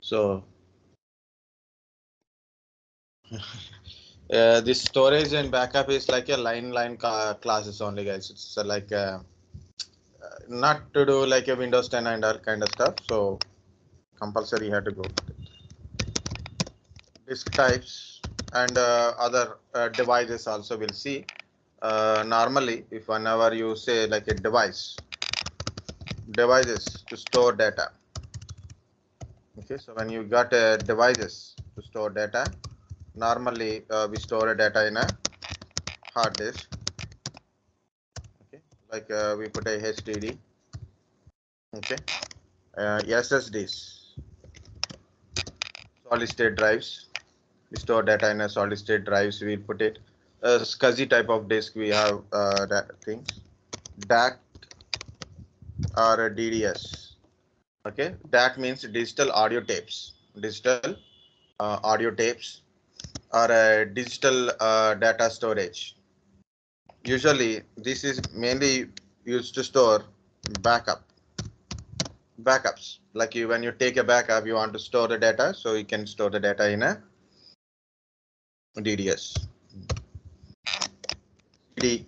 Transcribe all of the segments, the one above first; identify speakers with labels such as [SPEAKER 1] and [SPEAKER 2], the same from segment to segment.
[SPEAKER 1] So this storage and backup is like a line classes only, guys. It's like not to do like a Windows 10 and all kind of stuff. So compulsory you have to go. Disk types and other devices also we'll see. Normally, if whenever you say like a devices to store data. Okay, so when you got devices to store data, normally we store data in a hard disk. Okay, like we put a HDD. Okay, SSDs, solid state drives. We store data in a solid state drives. We put it a Scuzzy type of disk. We have that things, DAC or a DDS. Okay, DAC means digital audio tapes. Digital audio tapes or a digital data storage. Usually, this is mainly used to store backups. Like when you take a backup, you want to store the data, so you can store the data in a DDS. CD,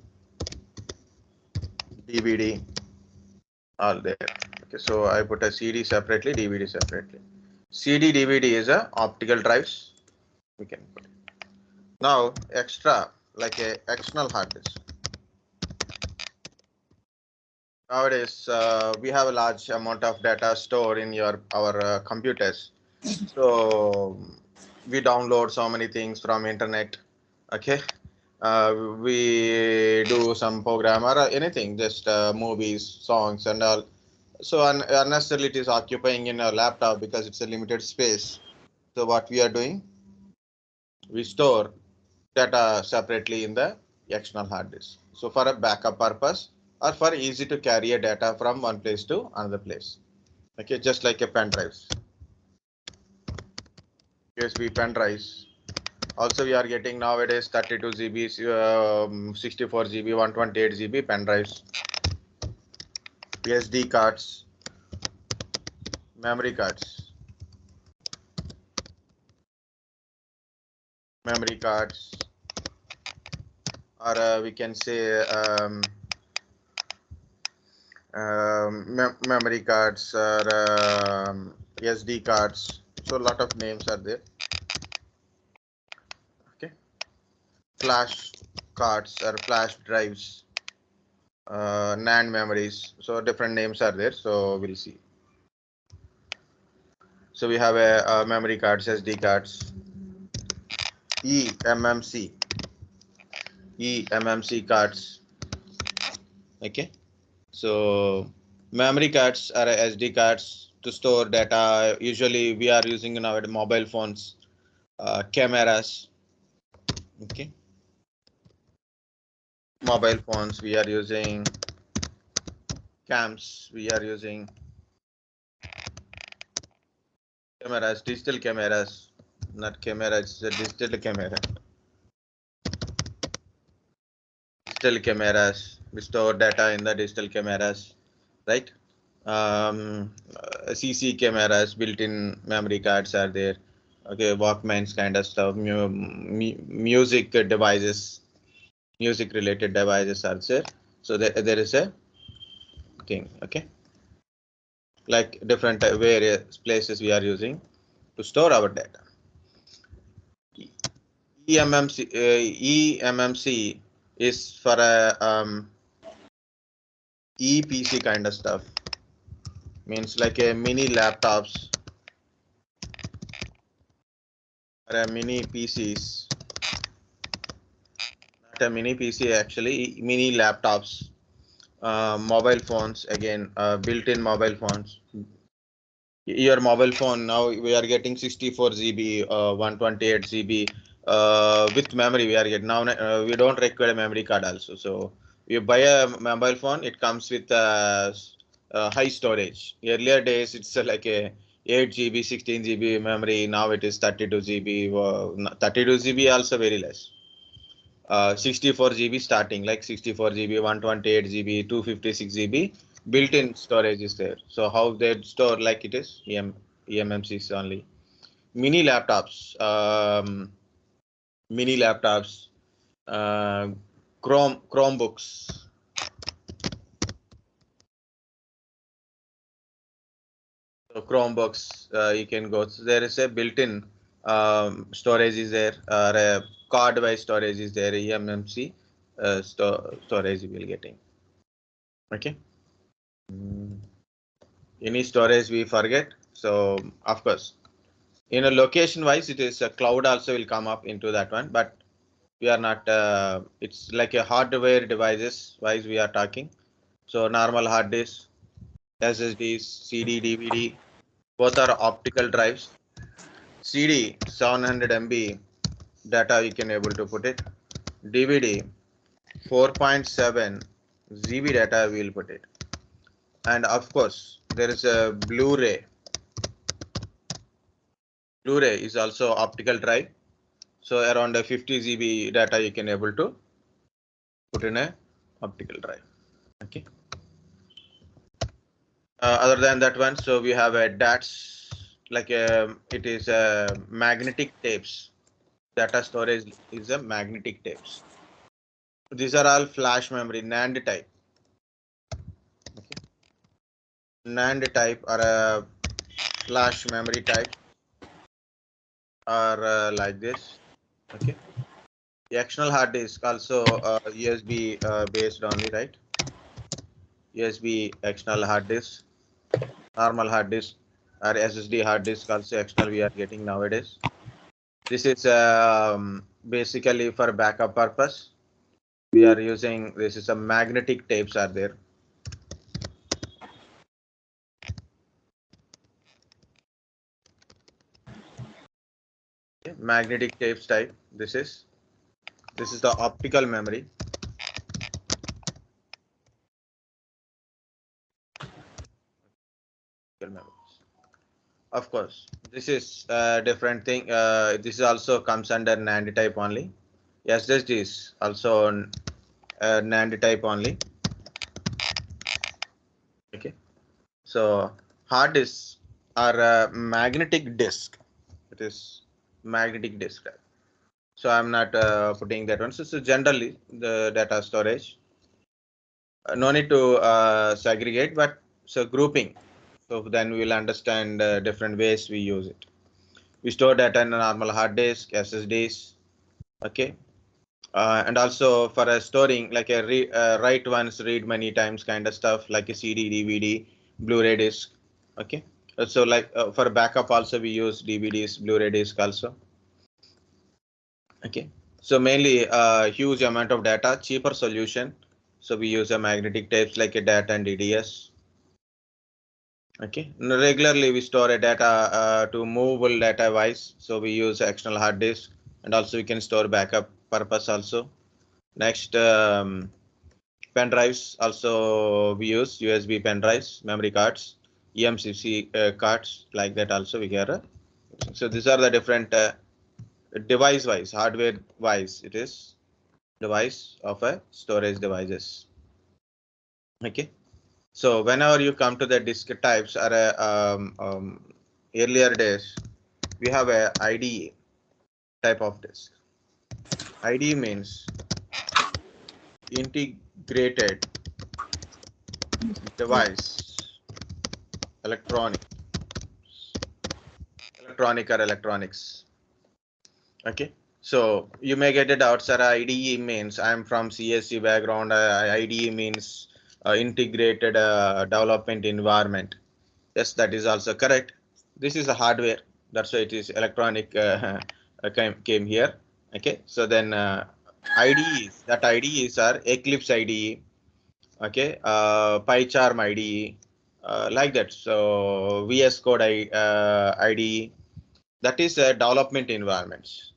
[SPEAKER 1] DVD, all there. Okay, so I put a CD separately, DVD separately. CD, DVD is a optical drives. We can put it. Now extra like a external hard disk. Nowadays we have a large amount of data stored in our computers. So we download so many things from internet. Okay, we do some program or anything, just movies, songs and all. So unnecessarily it is occupying in a laptop because it's a limited space. So what we are doing, we store data separately in the external hard disk. So for a backup purpose or for easy to carry a data from one place to another place. Okay, just like a PenDrives. USB PenDrives. Also, we are getting nowadays 32 GB, 64 GB, 128 GB PenDrives, SD cards, memory cards, or we can say memory cards or SD cards. So a lot of names are there. Okay, flash cards or flash drives, Nand memories. So different names are there. So we'll see. So we have a memory cards, SD cards, EMMC cards. Okay, so memory cards are SD cards to store data. Usually we are using in our mobile phones, cameras. Okay, mobile phones we are using, cams we are using, cameras, digital cameras, not camera, it's a digital camera. Digital cameras, we store data in the digital cameras, right? CC cameras, built-in memory cards are there. Okay, Walkmans kind of stuff, music devices, music related devices are there. So there is a thing. Okay, like different various places we are using to store our data. EMMC is for a ePC kind of stuff. Means like a mini laptops or a mini PCs. Not a mini PC actually, mini laptops, mobile phones, again built-in mobile phones. Your mobile phone now we are getting 64 GB, 128 GB with memory. We are getting now. We don't require a memory card also. So you buy a mobile phone, it comes with high storage. Earlier days it's like a 8 GB, 16 GB memory. Now it is 32 GB. 32 GB also very less. 64 GB starting, like 64 GB, 128 GB, 256 GB. Built-in storage is there. So how they store like it is EMMCs only. Mini laptops, mini laptops, Chromebooks. So Chromebooks, you can go. So there is a built-in storage is there, or a card-wise storage is there. EMMC storage you will getting. Okay. Any storage we forget. So of course, in a location-wise, it is a cloud also will come up into that one, but we are not. It's like a hardware devices wise we are talking. So normal hard disk, SSDs, CD, DVD, both are optical drives. CD 700 MB data you can able to put it. DVD 4.7 GB data we will put it. And of course there is a Blu-ray. Blu-ray is also optical drive. So around a 50 GB data you can able to put in a optical drive. Okay. Other than that one, so we have a DATs, like it is a magnetic tapes. Data storage is a magnetic tapes. These are all flash memory, NAND type. Okay. NAND type or a flash memory type, or like this. Okay. The external hard disk also USB based only, right? USB external hard disk, normal hard disk, or SSD hard disk also external we are getting nowadays. This is basically for backup purpose. We are using, this is a magnetic tapes are there. Okay, magnetic tapes type. This is the optical memory. Of course, this is a different thing. This also comes under NAND type only. SSD is also NAND type only. Okay, so hard disks are a magnetic disk. It is magnetic disk type. So I'm not putting that one. So generally the data storage. No need to segregate, but so grouping. So then we will understand different ways we use it. We store data in a normal hard disk, SSDs. Okay. And also for storing, like a write once, read many times kind of stuff, like a CD, DVD, Blu-ray disc. Okay. So like for backup also we use DVDs, Blu-ray disc also. Okay. So mainly a huge amount of data, cheaper solution. So we use a magnetic tapes like a data and DDS. Okay. Regularly we store a data to movable data wise. So we use external hard disk, and also we can store backup purpose also. Next, PenDrives also we use USB PenDrives, memory cards, EMMC cards like that also we get. So these are the different device wise, hardware wise. It is device of a storage devices. Okay. So whenever you come to the disk types, or earlier days, we have a IDE type of disk. IDE means integrated device, electronic or electronics. Okay. So you may get it out, sir. IDE means I'm from CSC background. IDE means integrated development environment. Yes, that is also correct. This is a hardware. That's why it is electronic came here. Okay. So then IDEs, that IDEs are Eclipse IDE. Okay. PyCharm IDE, like that. So VS Code IDE. That is development environments.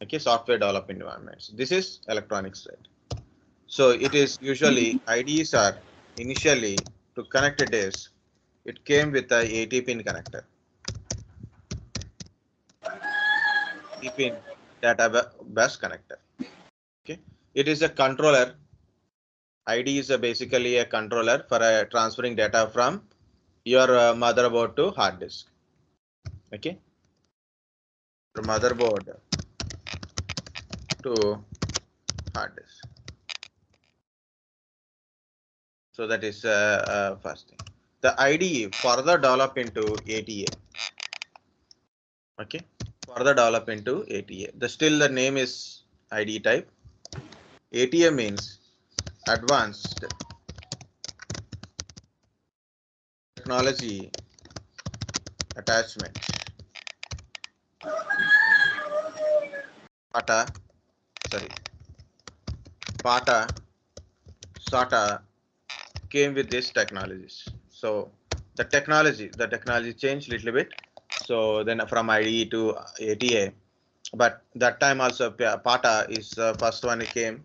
[SPEAKER 1] Okay, software development environments. This is electronics side. So it is usually IDEs are initially to connect a disk. It came with a 80-pin connector. 80-pin data bus connector. Okay, it is a controller. IDE is basically a controller for transferring data from your motherboard to hard disk. Okay, the motherboard to hard disk. So that is first thing. The IDE further develop into ATA. Okay, further develop into ATA. The name is IDE type. ATA means Advanced Technology Attachment. PATA, SATA came with these technologies. So the technology changed a little bit. So then from IDE to ATA, but that time also PATA is the first one. It came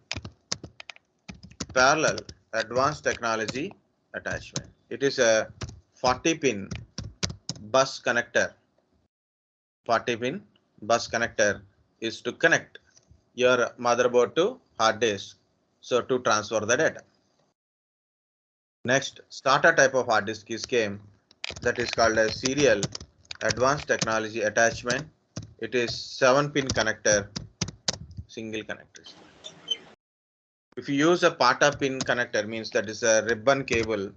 [SPEAKER 1] parallel advanced technology attachment. It is a 40-pin bus connector. 40-pin bus connector is to connect your motherboard to hard disk, so to transfer the data. Next, SATA type of hard disk is came, that is called a serial advanced technology attachment. It is 7-pin connector, single connector. If you use a PATA pin connector, means that is a ribbon cable.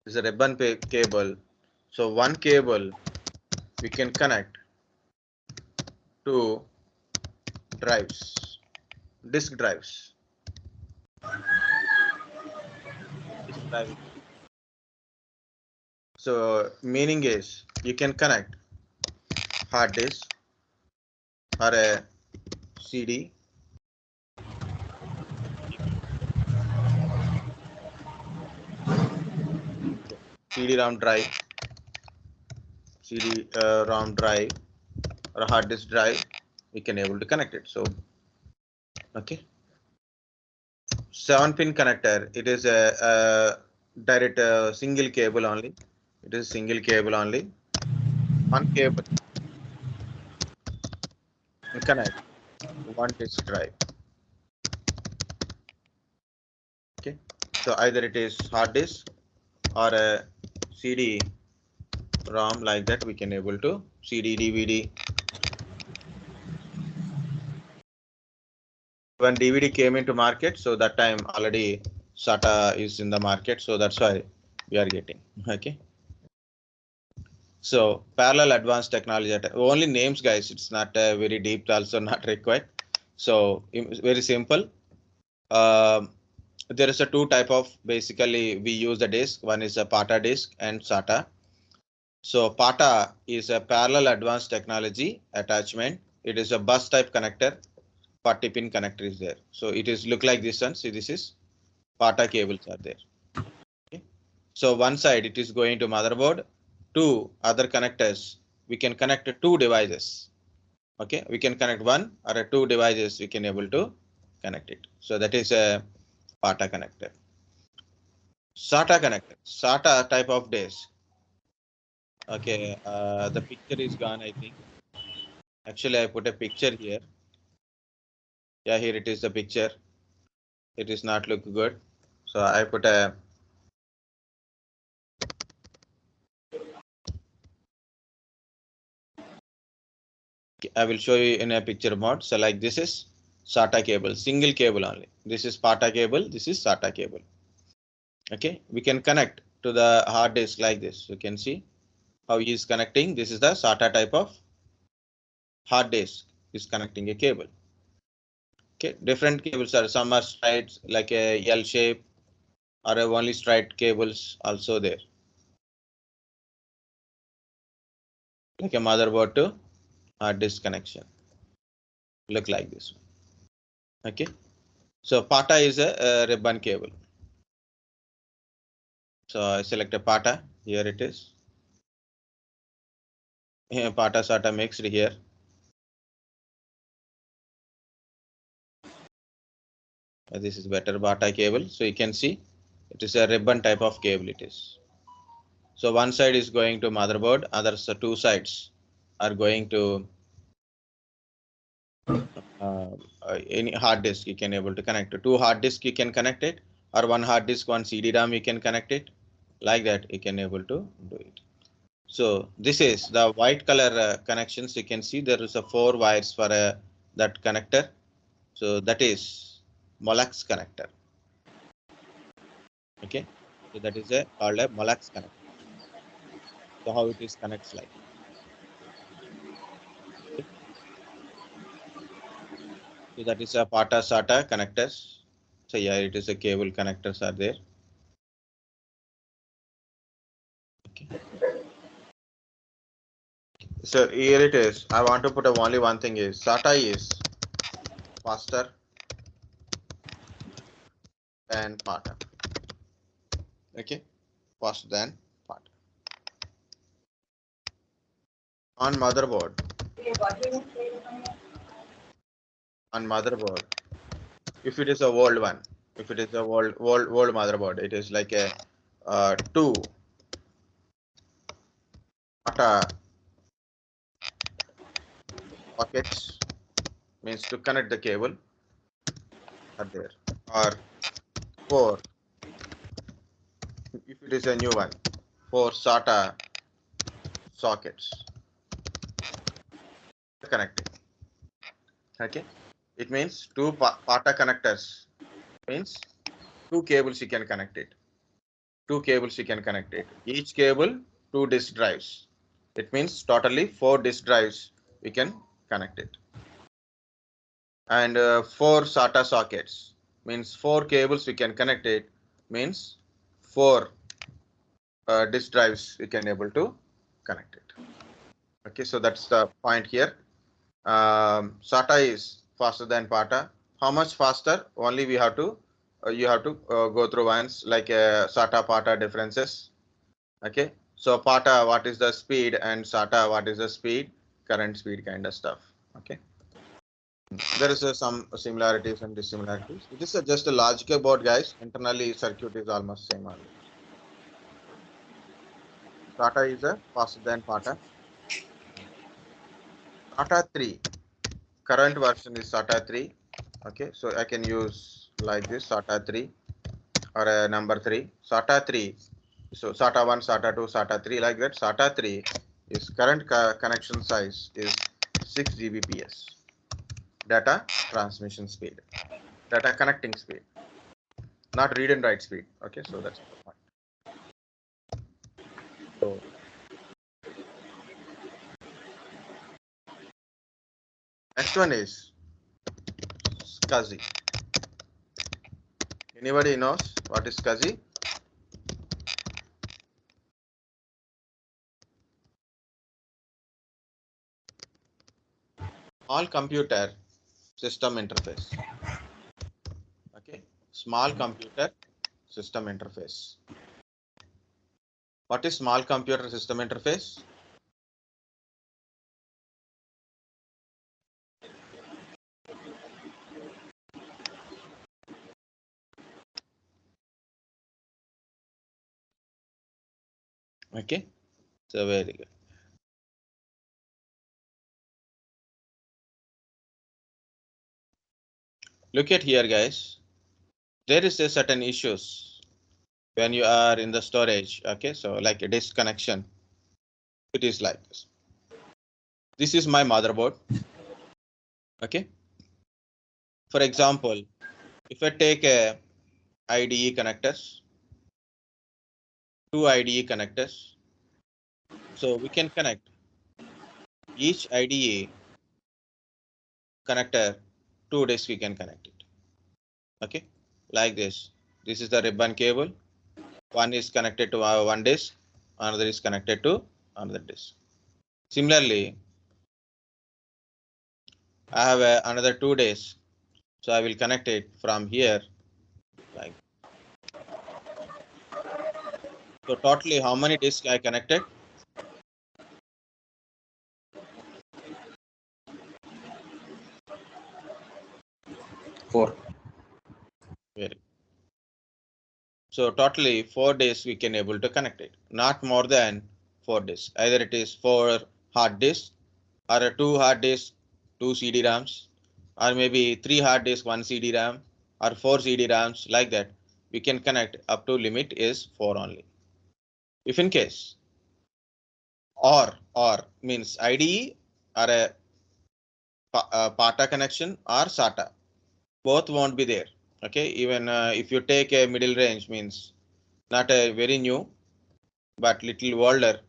[SPEAKER 1] Is a ribbon cable. So one cable we can connect to drives, disk drives. So meaning is you can connect hard disk or a CD, CD-ROM drive, CD-ROM drive or hard disk drive. We can able to connect it. So okay, 7-pin connector. It is a direct single cable only. It is single cable only. One cable connect one disk drive. Okay, so either it is hard disk or a CD ROM, like that we can able to CD, DVD. When DVD came into market, so that time already SATA is in the market, so that's why we are getting. Okay, so parallel advanced technology, only names guys, it's not very deep, also not required. So very simple. There is a two type of, basically we use the disk. One is a PATA disk and SATA. So PATA is a parallel advanced technology attachment. It is a bus type connector. 40-pin connector is there. So it is look like this one. See, this is PATA cables are there. Okay. So one side it is going to motherboard. Two other connectors, we can connect two devices. Okay, we can connect one or two devices. We can able to connect it. So that is a PATA connector. SATA connector. SATA type of disk. Okay, the picture is gone, I think. Actually, I put a picture here. Yeah, here it is the picture. It is not look good. So I put a I will show you in a picture mode. So like this is SATA cable, single cable only. This is PATA cable, this is SATA cable. Okay, we can connect to the hard disk like this. You can see how he is connecting. This is the SATA type of hard disk is connecting a cable. Okay, different cables are, some are straight like a L shape or a only straight cables also there. Like a motherboard to hard disk connection. Look like this one. Okay, so PATA is a ribbon cable. So I select a PATA. Here it is. Here PATA SATA mixed here. This is better PATA cable. So you can see it is a ribbon type of cable it is. So one side is going to motherboard, others two sides are going to any hard disk. You can able to connect to two hard disk. You can connect it, or one hard disk, one CD-ROM, you can connect it like that. You can able to do it. So this is the white color connections. You can see there is a 4 wires for that connector. So that is Molex connector. Okay, so that is called a Molex connector. So how it is connects like. Okay. So that is a PATA SATA connectors. So yeah, it is a cable connectors are there. Okay. So here it is. I want to put only one thing is SATA is faster than PATA. Okay, faster than PATA. On motherboard. On motherboard, if it is a old one, if it is a old motherboard, it is like a 2 SATA sockets, means to connect the cable are there, or 4, if it is a new one, 4 SATA sockets connecting. Okay, it means 2 PATA connectors, means 2 cables you can connect it. 2 cables you can connect it. Each cable 2 disk drives. It means totally 4 disk drives we can connect it. And 4 SATA sockets, means 4 cables we can connect it, means 4 disk drives we can able to connect it. Okay, so that's the point here. SATA is faster than PATA. How much faster? Only we have to you have to go through once, like SATA PATA differences. Okay, so PATA what is the speed and SATA what is the speed, current speed kind of stuff. Okay, there is some similarities and dissimilarities. It is just a logical board, guys. Internally circuit is almost same only. SATA is faster than PATA. SATA 3, current version is SATA 3. Okay, so I can use like this SATA 3 or number 3. SATA 3. So SATA 1, SATA 2, SATA 3 like that. SATA 3 is current connection size is 6 Gbps. Data transmission speed, data connecting speed, not read and write speed. Okay, so that's the point. So next one is Scuzzy. Anybody knows what is Scuzzy? Small computer system interface. Okay, small computer system interface. What is small computer system interface? Okay, so very good. Look at here, guys. There is a certain issues when you are in the storage. Okay, so like a disk connection, it is like this. This is my motherboard. Okay, for example, if I take a IDE connectors, 2 IDE connectors, so we can connect each IDE connector 2 disks, we can connect it. Okay, like this. This is the ribbon cable. One is connected to one disk, another is connected to another disk. Similarly, I have another 2 disks, so I will connect it from here. Like so, totally how many disks I connected?
[SPEAKER 2] 4.
[SPEAKER 1] Very. So totally 4 disks we can able to connect it, not more than 4 disks. Either it is 4 hard disks or 2 hard disks, 2 CD-ROMs, or maybe 3 hard disks, 1 CD-ROM, or 4 CD-ROMs like that. we can connect up to limit is 4 only. If in case or means IDE or a PATA connection or SATA, both won't be there. Okay, even if you take a middle range, means not a very new but little older,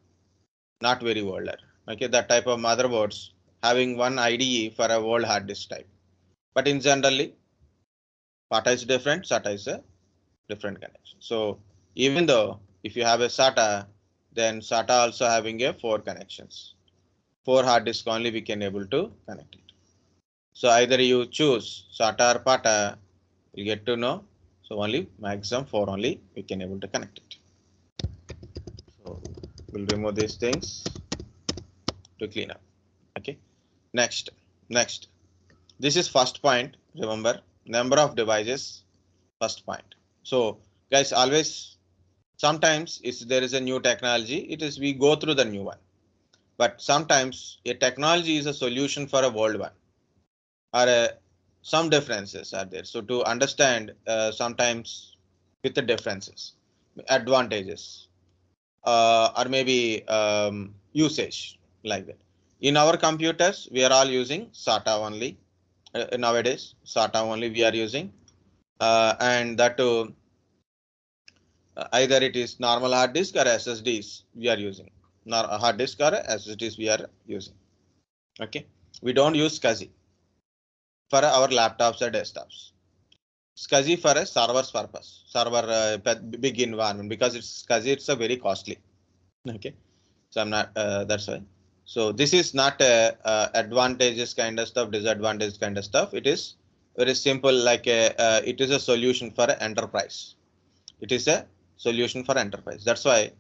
[SPEAKER 1] not very older. Okay, that type of motherboards having one IDE for a old hard disk type. But in generally, PATA is different, SATA is a different connection. So even though if you have a SATA, then SATA also having a 4 connections. 4 hard disk only we can able to connect it. So either you choose SATA or PATA, you get to know. So only maximum 4 only we can able to connect it. So we'll remove these things to clean up. Okay. Next. This is first point. Remember, number of devices. First point. So guys, always sometimes if there is a new technology, it is we go through the new one. But sometimes a technology is a solution for a old one, or some differences are there. So to understand sometimes with the differences, advantages, or maybe usage like that. In our computers, we are all using SATA only. Nowadays, SATA only we are using, and that too, either it is normal hard disk or SSDs we are using. Hard disk or SSDs we are using. Okay, we don't use Scuzzy for our laptops or desktops. Scuzzy for a server's purpose, server big environment, because it's Scuzzy, it's a very costly. Okay, so I'm not, that's why. So this is not advantages kind of stuff, disadvantages kind of stuff. It is very simple, like it is a solution for enterprise. It is a solution for enterprise. That's why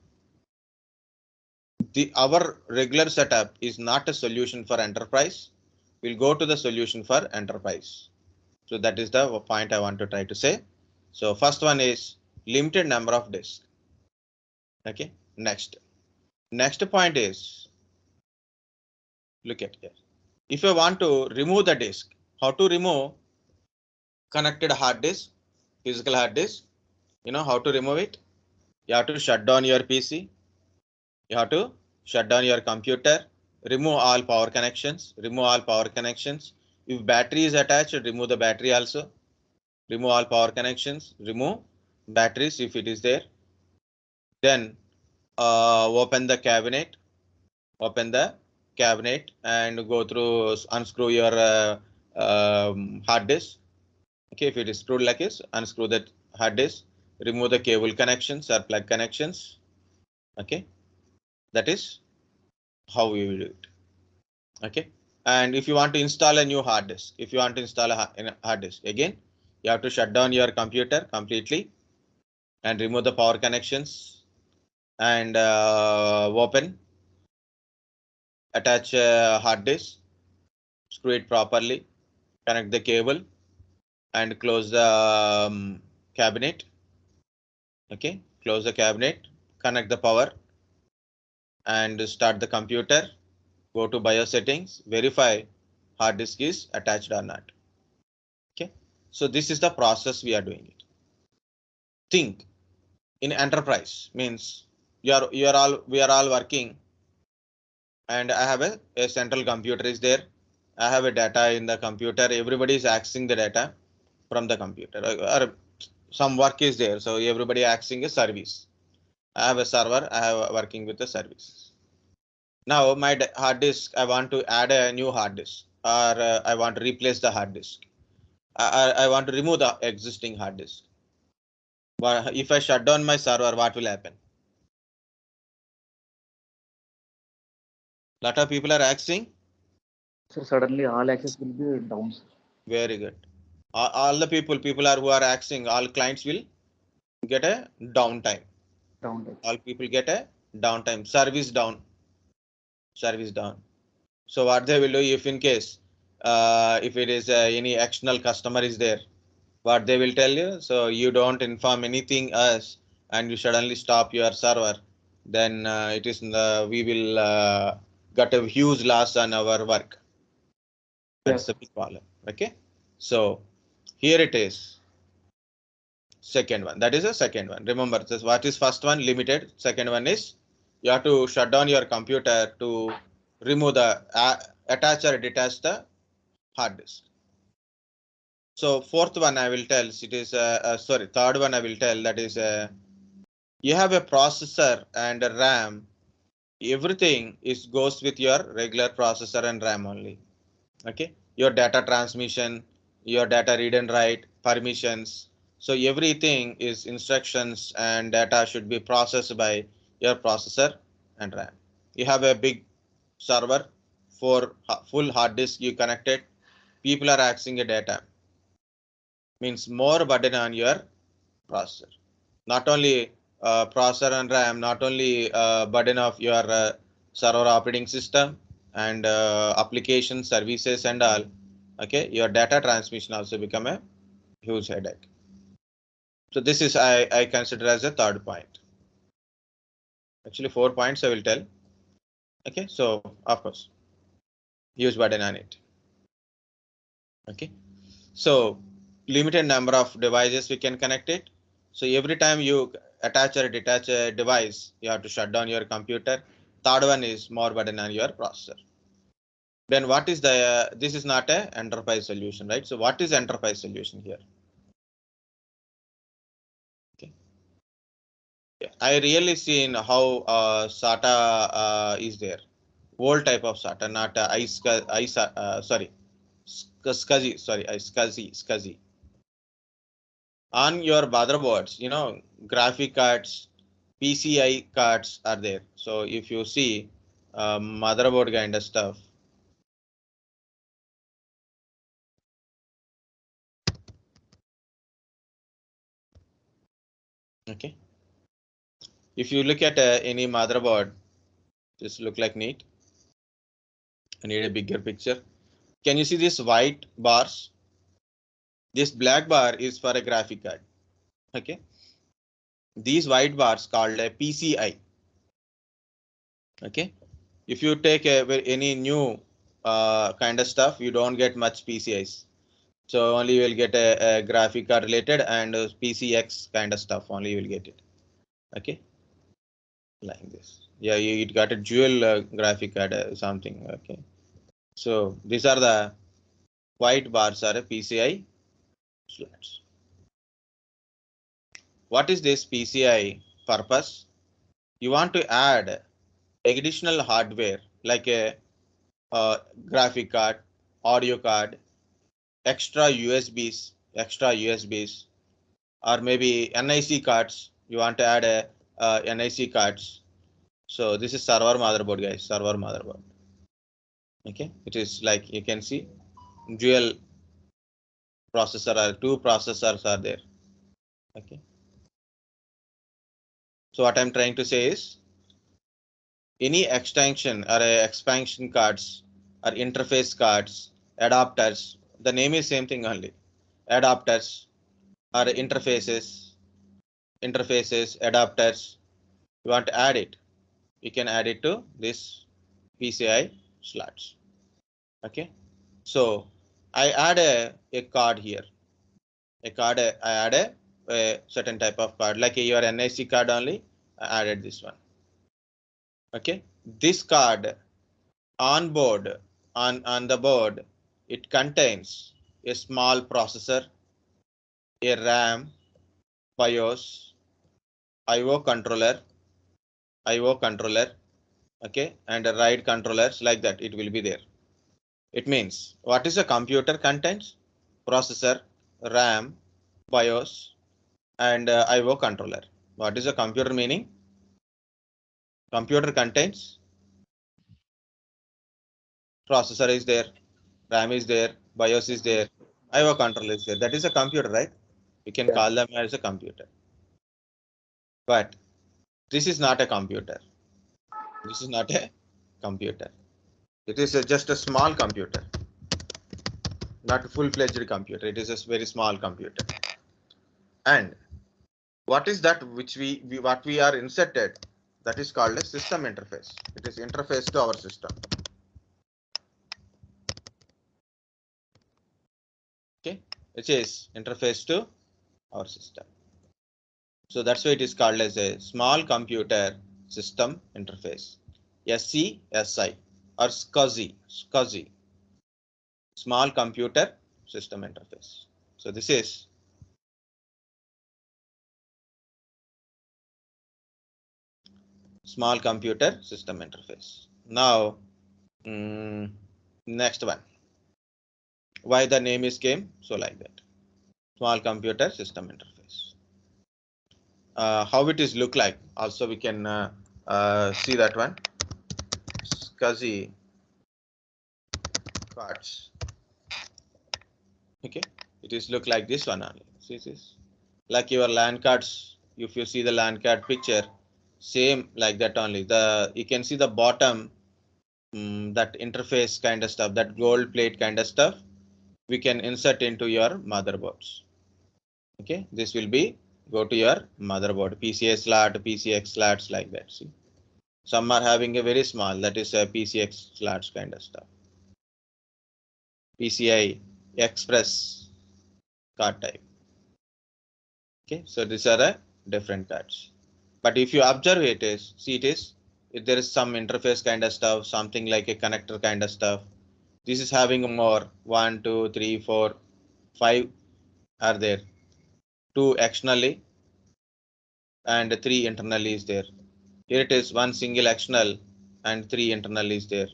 [SPEAKER 1] our regular setup is not a solution for enterprise. We'll go to the solution for enterprise. So that is the point I want to try to say. So first one is limited number of disks. Okay, next point is, look at here. If you want to remove the disk, how to remove connected hard disk, physical hard disk? You know how to remove it? You have to shut down your PC. You have to shut down your computer. Remove all power connections. If battery is attached, remove the battery also. Remove all power connections. Remove batteries if it is there. Then open the cabinet. And go through, unscrew your hard disk. Okay, if it is screwed like this, unscrew that hard disk. Remove the cable connections or plug connections. Okay, that is how we will do it. Okay, and if you want to install a new hard disk, again, you have to shut down your computer completely and remove the power connections and attach a hard disk, screw it properly, connect the cable and close the cabinet. Okay, close the cabinet, connect the power and start the computer. Go to BIOS settings, verify hard disk is attached or not. Okay, so this is the process we are doing it. Think in enterprise means we are all working, and I have a central computer is there. I have a data in the computer. Everybody is accessing the data from the computer, or some work is there. So everybody accessing a service. I have a server. I have working with the service. Now my hard disk, I want to add a new hard disk, or I want to replace the hard disk. I want to remove the existing hard disk. But if I shut down my server, what will happen? Lot of people are accessing.
[SPEAKER 2] So suddenly all access will be down.
[SPEAKER 1] Very good. All the people who are accessing, all clients will get a downtime. All people get a downtime. Service down. So what they will do, if in case if it is any external customer is there, what they will tell you? So you don't inform anything us, and you suddenly stop your server, then it is we will get a huge loss on our work. That's the big problem. Okay, so here it is. second one. That is the second one. Remember this. What is first one? Limited. Second one is you have to shut down your computer to remove the attach or detach the hard disk. So fourth one I will tell it is sorry, third one I will tell, that is you have a processor and a RAM. Everything is goes with your regular processor and RAM only. Okay, your data transmission, your data read and write, permissions. So everything is instructions and data should be processed by your processor and RAM. You have a big server for full hard disk you connected. People are accessing the data. Means more burden on your processor. Not only processor and RAM, not only burden of your server operating system and application services and all. Okay, your data transmission also become a huge headache. So this is I consider as a third point. Actually 4 points I will tell. Okay, so of course huge burden on it. Okay, so limited number of devices we can connect it. So every time you attach or detach a device, you have to shut down your computer. Third one is more burden on your processor. Then what is the this is not a enterprise solution, right? So what is enterprise solution here? Okay, I really seen how SATA is there. Old type of SATA, not Scuzzy. On your motherboards, you know, graphic cards, PCI cards are there. So if you see motherboard kind of stuff. Okay. If you look at any motherboard, just look like neat. I need a bigger picture. Can you see these white bars? This black bar is for a graphic card. Okay. These white bars called a PCI. Okay. If you take any new kind of stuff, you don't get much PCIs. So only you will get a graphic card related and PCX kind of stuff. Only you will get it. Okay. Like this. Yeah, it got a dual graphic card something. Okay. So these are the white bars are a PCI slots. What is this PCI purpose? You want to add additional hardware like a graphic card, audio card, extra USBs, or maybe NIC cards. You want to add a NIC cards. So this is server motherboard, guys. Server motherboard. Okay, it is like you can see dual processor or two processors are there. Okay. So what I'm trying to say is any extension or expansion cards or interface cards, adapters. The name is same thing only. Adapters or interfaces, adapters. You want to add it. You can add it to this PCI slots. Okay. So I add a card here. I add a certain type of card like your NIC card only. I added this one. Okay. This card on board on the board, it contains a small processor, a RAM, BIOS, IO controller, okay, and a write controllers like that. It will be there. It means what is a computer contains? Processor, RAM, BIOS, and IO controller. What is a computer meaning? Computer contains processor is there, RAM is there, BIOS is there, IO controller is there. That is a computer, right? You can call them as a computer. But this is not a computer. This is not a computer. It is just a small computer, not a full-fledged computer. It is a very small computer. And what is that which what we are inserted? That is called a system interface. It is interface to our system. Okay, which is interface to our system. So that's why it is called as a small computer system interface, SCSI or SCSI, small computer system interface. So this is small computer system interface. Now, next one. Why the name is came? So like that. Small computer system interface. How it is look like? Also, we can see that one. Scuzzy cards. Okay, it is look like this one only. See this? Like your LAN cards. If you see the LAN card picture, same like that only. You can see the bottom, that interface kind of stuff, that gold plate kind of stuff. We can insert into your motherboards. Okay, this will be go to your motherboard, PCI slot, PCX slots like that. See, some are having a very small, that is a PCX slots kind of stuff. PCI Express card type. Okay, so these are different cards. But if you observe it is, see it is, if there is some interface kind of stuff, something like a connector kind of stuff. This is having more 1, 2, 3, 4, 5 are there. 2 externally and 3 internally is there. Here it is 1 single external and 3 internal is there.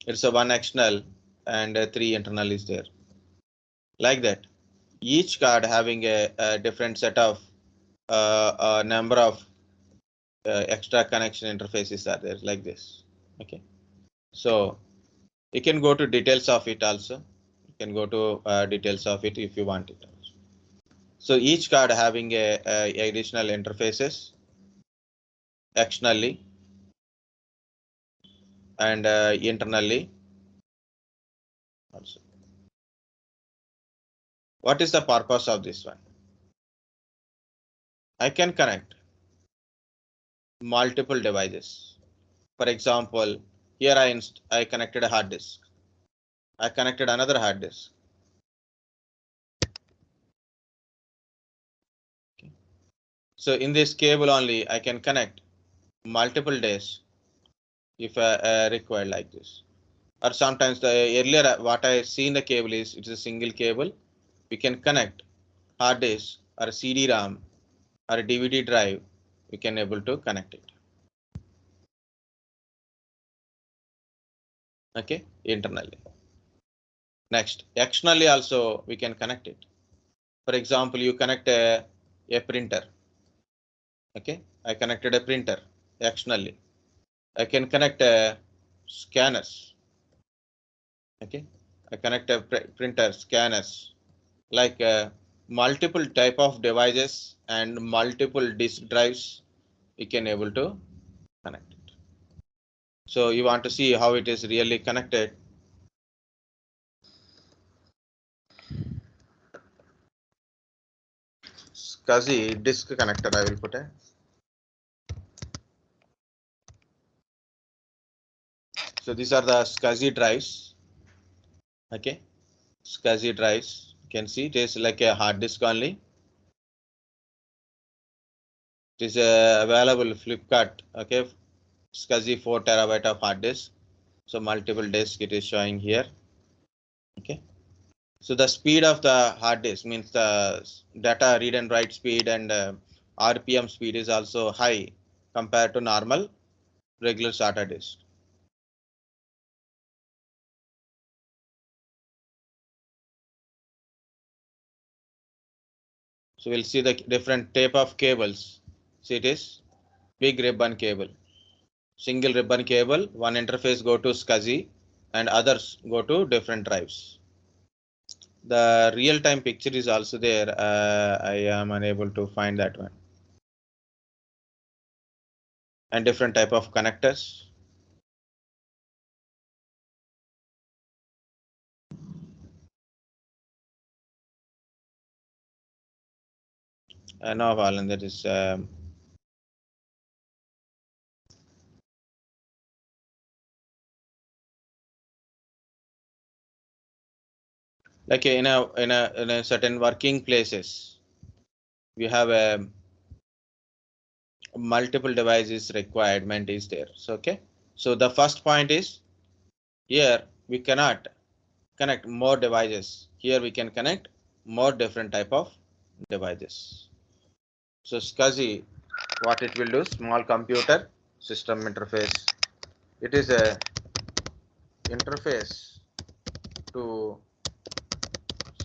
[SPEAKER 1] It's a 1 external and 3 internal is there. Like that. Each card having a different set of a number of extra connection interfaces are there like this. Okay. So you can go to details of it also. You can go to details of it if you want it. So each card having a additional interfaces externally and internally also. What is the purpose of this one? I can connect multiple devices. For example, here I connected a hard disk. I connected another hard disk. Okay. So in this cable only, I can connect multiple disks if required like this. Or sometimes the earlier what I see in the cable is it's a single cable. We can connect hard disk or CD-ROM or a DVD drive. We can able to connect it. Okay, internally. Next, externally also we can connect it. For example, you connect a printer. Okay, I connected a printer externally. I can connect scanners. Okay, I connect a printer scanners, like multiple type of devices and multiple disk drives. We can able to connect it. So you want to see how it is really connected. Scuzzy disk connector I will put a. So these are the Scuzzy drives. Okay, Scuzzy drives. You can see it is like a hard disk only. It is available Flipkart. Okay, Scuzzy 4 terabyte of hard disk. So multiple disk it is showing here. Okay. So the speed of the hard disk means the data read and write speed and RPM speed is also high compared to normal regular SATA disk. So we'll see the different type of cables. See it is big ribbon cable, single ribbon cable, one interface go to Scuzzy and others go to different drives. The real-time picture is also there. I am unable to find that one. And different type of connectors. No, Alan, that is like in a certain working places. We have a multiple devices requirement is there. So okay, so the first point is here we cannot connect more devices. Here we can connect more different type of devices. So Scuzzy, what it will do, small computer system interface. It is a interface to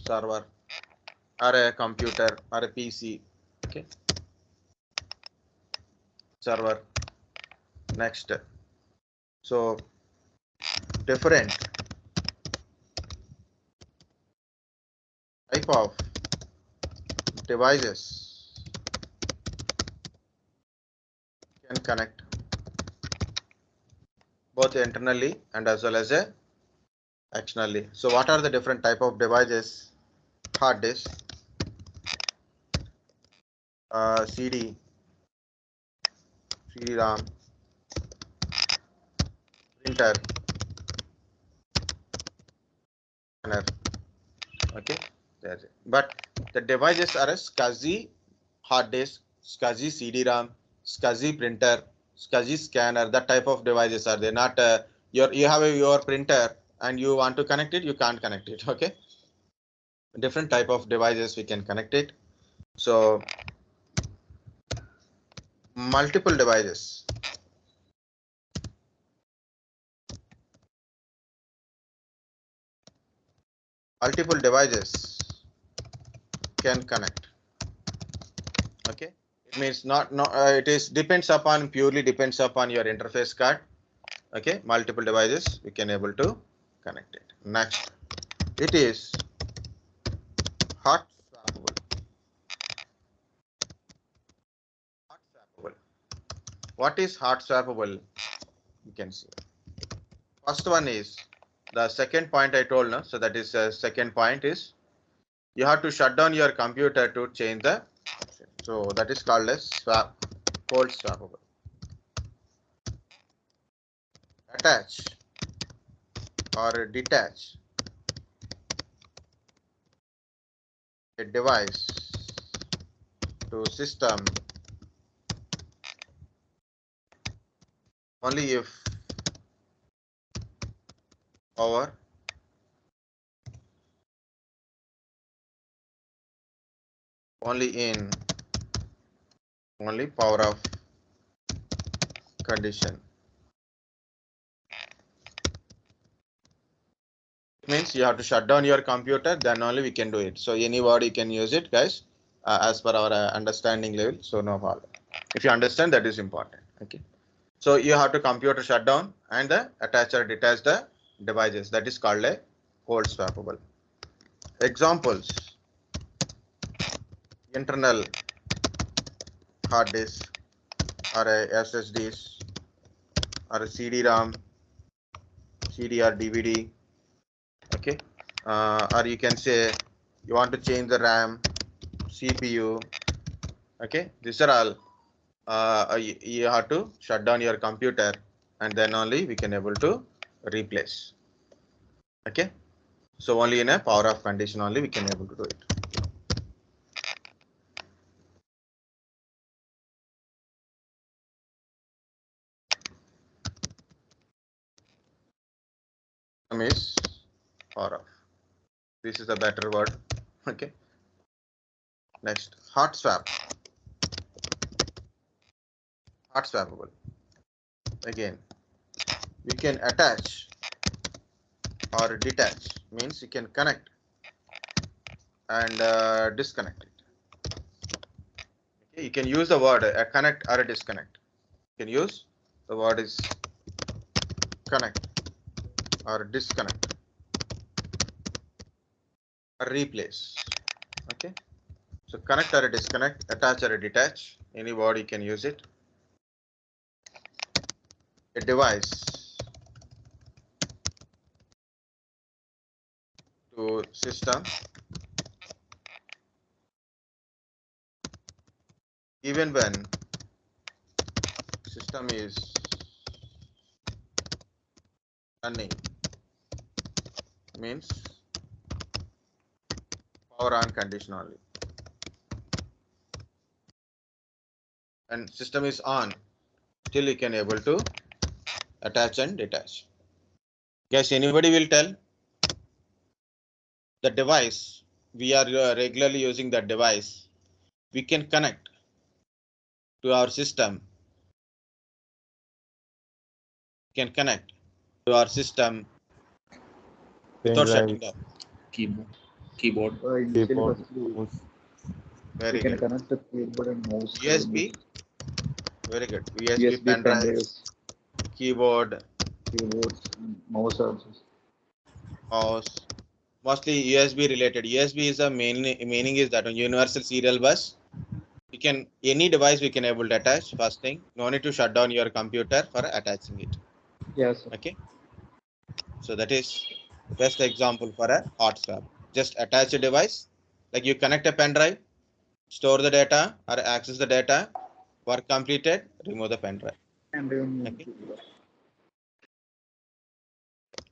[SPEAKER 1] server or a computer or a PC. Okay, server. Next, so different type of devices can connect both internally and as well as externally. So what are the different type of devices? Hard disk, CD-ROM, printer, scanner. Okay, that's it. But the devices are a SCSI hard disk, SCSI CD-ROM, SCSI printer, SCSI scanner. That type of devices are they not? You have your printer and you want to connect it, you can't connect it. Okay, different type of devices we can connect it. So multiple devices. Multiple devices can connect. Okay, it means not it is depends upon purely depends upon your interface card. Okay, multiple devices we can able to connect it. Next, it is hot swappable. Hot swappable. What is hot swappable? You can see. First one is the second point I told now. So that is second point is you have to shut down your computer to change the option. So that is called as cold swappable. Attach or detach a device to system only if power only in only power off condition. It means you have to shut down your computer, then only we can do it. So anybody can use it, guys, as per our understanding level. So no problem. If you understand, that is important. Okay. So you have to computer shut down and attach or detach the devices. That is called a cold swappable. Examples: internal hard disk or a SSDs or a CD-ROM, CD or DVD. Okay, or you can say you want to change the RAM, CPU. Okay, these are all you have to shut down your computer and then only we can able to replace. Okay, so only in a power off condition only we can able to do it. Is power off. This is a better word. Okay. Next, hot swap. Hot swappable. Again, we can attach or detach. Means you can connect and disconnect it. Okay, you can use the word connect or disconnect. You can use the word is connect or disconnect or replace. Okay, so connect or disconnect, attach or detach, any word you can use it. A device to system even when system is running, means power on condition only. and system is on, still you can able to attach and detach. Guys, anybody will tell the device we are regularly using that device, we can connect to our system. Can connect to our system without shutting down.
[SPEAKER 2] Keyboard. Initially,
[SPEAKER 3] Keyboard,
[SPEAKER 2] firstly,
[SPEAKER 3] mouse.
[SPEAKER 2] we
[SPEAKER 1] Very
[SPEAKER 2] can
[SPEAKER 1] good.
[SPEAKER 2] connect the keyboard and mouse.
[SPEAKER 1] USB. Very good. USB,
[SPEAKER 2] USB pen
[SPEAKER 1] pendrive,
[SPEAKER 2] drives,
[SPEAKER 1] keyboard,
[SPEAKER 2] keyboards, and mouse also.
[SPEAKER 1] mouse. Mostly USB related. USB is the meaning is that on universal serial bus. You can any device we can able to attach. First thing, no need to shut down your computer for attaching it.
[SPEAKER 2] Yes. Sir.
[SPEAKER 1] Okay. So that is best example for a hot swap. Just attach a device, like you connect a pen drive, store the data or access the data. Work completed, remove the pen drive.
[SPEAKER 2] And
[SPEAKER 1] Okay.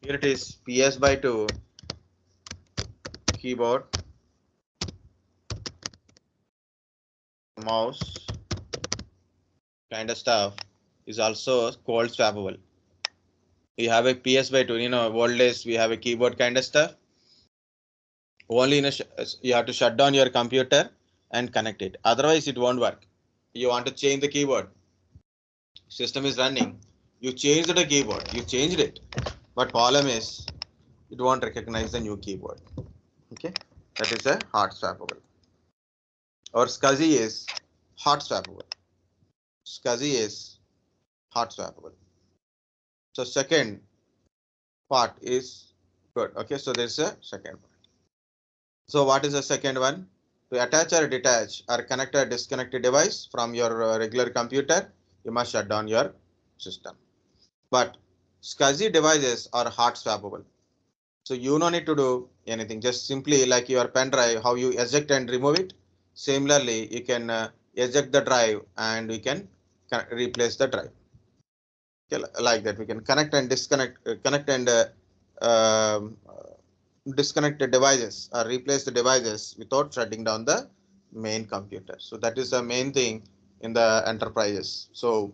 [SPEAKER 1] Here it is PS/2 keyboard, mouse kind of stuff is also cold swappable. You have a PS/2, old days we have a keyboard kind of stuff. Only you have to shut down your computer and connect it. Otherwise, it won't work. You want to change the keyboard. System is running. You changed the keyboard. You changed it. But problem is, it won't recognize the new keyboard. Okay, that is a hard swappable. Or Scuzzy is hot swappable. Scuzzy is hot swappable. So second part is good. Okay, so there's a second part. So what is the second one? To attach or detach or connect a disconnected device from your regular computer, you must shut down your system. But Scuzzy devices are hot swappable. So you don't need to do anything. Just simply like your pen drive, how you eject and remove it. Similarly, you can eject the drive and we can replace the drive. Okay, like that, we can connect and disconnect, connect and disconnect the devices or replace the devices without shutting down the main computer. So that is the main thing in the enterprises. So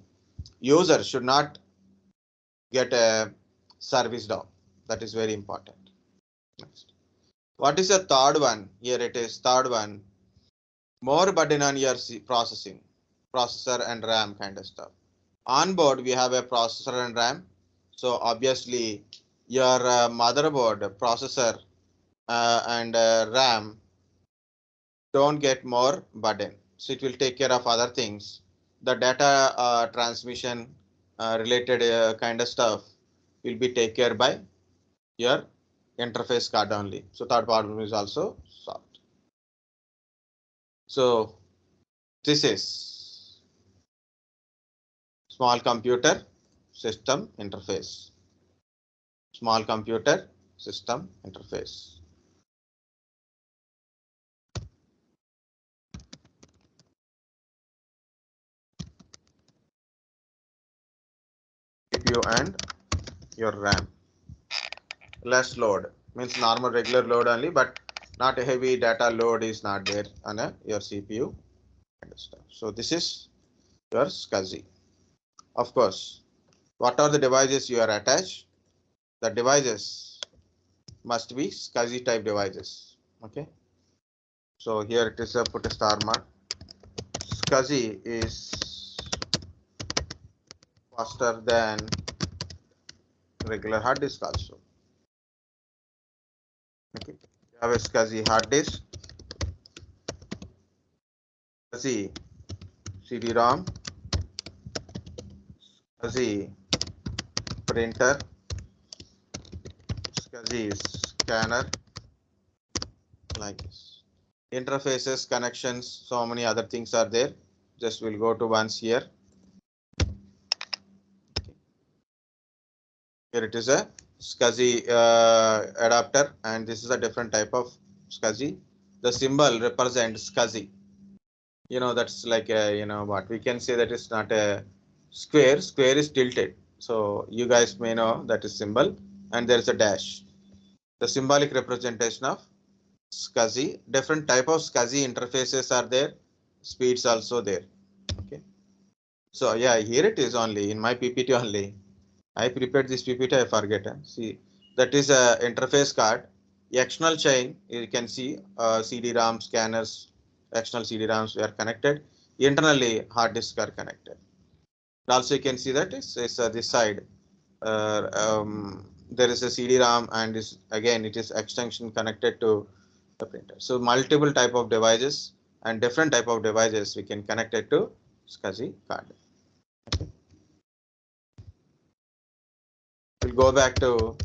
[SPEAKER 1] user should not get a service down. That is very important. Next. What is the third one? Here it is, third one. More burden on your processor and RAM kind of stuff. On board, we have a processor and RAM. So obviously, your motherboard, processor, and RAM don't get more burden. So it will take care of other things. The data transmission related kind of stuff will be taken care by your interface card only. So third problem is also solved. So this is small computer system interface. Small computer system interface. CPU and your RAM. Less load means normal regular load only, but not a heavy data load is not there on your CPU kind of stuff. So this is your Scuzzy. Of course, what are the devices you are attached? The devices must be Scuzzy type devices. Okay. So here it is a put a star mark. Scuzzy is faster than regular hard disk also. Okay. You have a Scuzzy hard disk, Scuzzy CD-ROM, Scuzzy printer, Scuzzy scanner, like this. Interfaces, connections, so many other things are there. Just we'll go to once here. Here it is a Scuzzy adapter, and this is a different type of Scuzzy. The symbol represents Scuzzy. That's like a, what we can say that is not a square. Square is tilted. So you guys may know that is symbol, and there is a dash. The symbolic representation of Scuzzy. Different type of Scuzzy interfaces are there. Speeds also there. Okay. So yeah, here it is only in my PPT only. I prepared this PPT, I forget. See, that is a interface card. External chain, you can see CD-ROM scanners, external CD-ROMs were connected. Internally, hard disk are connected. Also, you can see that it's this side. There is a CD-ROM and is again it is extension connected to the printer. So multiple type of devices and different type of devices we can connect it to SCSI card. Okay. We'll go back to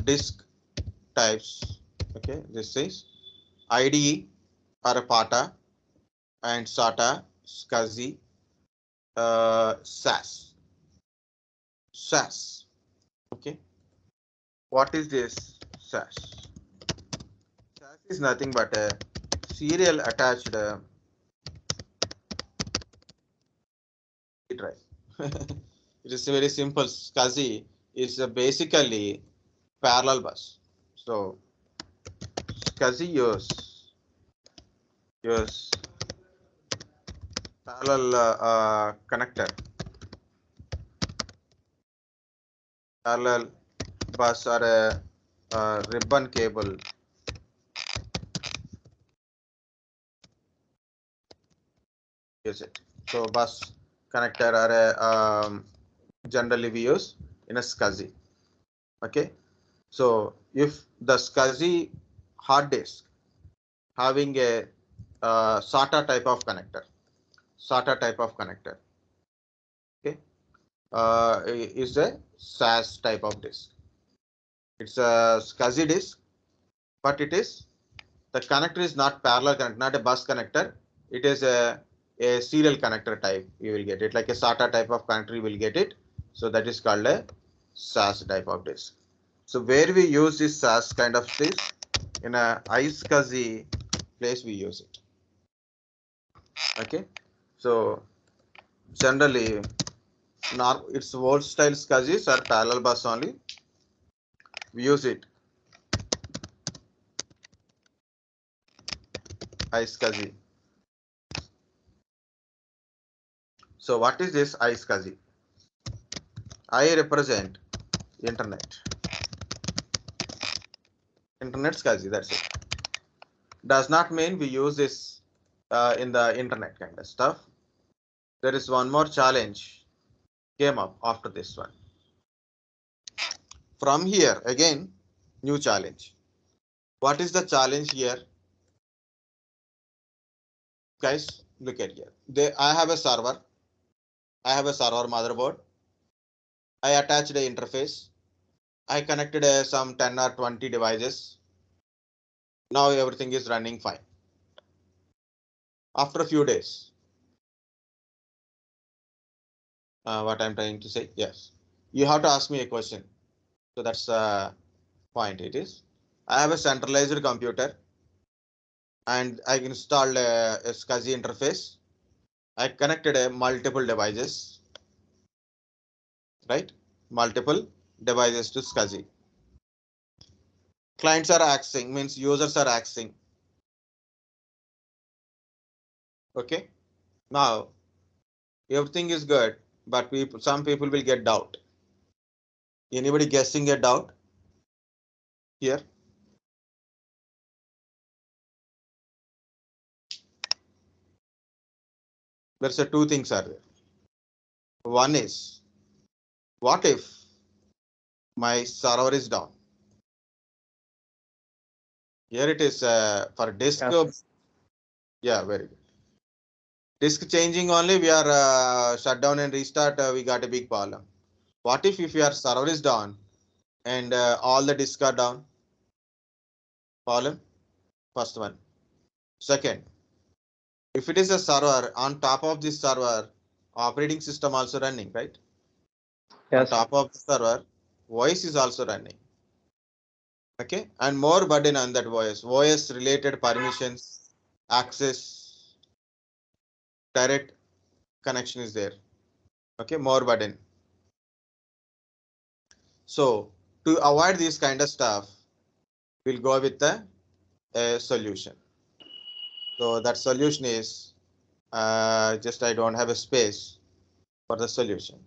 [SPEAKER 1] disk types. Okay, this is IDE or a PATA and SATA Scuzzy SAS. SAS. Okay, what is this SAS? SAS is nothing but a serial attached drive. It is very simple. SCSI is basically parallel bus. So SCSI use parallel connector, parallel bus or a ribbon cable. Use it. So bus connector or generally we use in a SCSI. Okay. So if the SCSI hard disk having a SATA type of connector, SATA type of connector, okay, is a SAS type of disk. It's a SCSI disk, but it is the connector is not parallel connector, not a bus connector. It is a serial connector type. You will get it like a SATA type of connector. You will get it. So that is called a SAS type of disk. So where we use this SAS kind of disk in a iSCSI place we use it. Okay. So generally, it's old style SCSIs are parallel bus only. We use it iSCSI. So what is this iSCSI? I represent internet. Internet SCSI, that's it. Does not mean we use this in the internet kind of stuff. There is one more challenge came up after this one. From here again, new challenge. What is the challenge here? Guys, look at here. I have a server. I have a server motherboard. I attached a interface. I connected some 10 or 20 devices. Now everything is running fine. After a few days, what I'm trying to say, yes, you have to ask me a question. So that's the point. It is. I have a centralized computer and I installed a SCSI interface. I connected a multiple devices, right? Multiple devices to SCSI. Clients are accessing, means users are accessing. Okay. Now everything is good, but some people will get doubt. Anybody guessing a doubt here? There's two things are there. One is, what if my server is down? Here it is for disk.
[SPEAKER 2] Yes.
[SPEAKER 1] Yeah, very good. Disk changing only, we are shut down and restart. We got a big problem. What if your server is down and all the disks are down? Problem. First one. Second, if it is a server, on top of this server, operating system also running, right? On
[SPEAKER 2] Yes.
[SPEAKER 1] top of the server, voice is also running. Okay, and more burden on that voice related permissions, access, direct connection is there. Okay, more burden. So to avoid this kind of stuff, we'll go with a solution. So that solution is just I don't have a space. for the solution.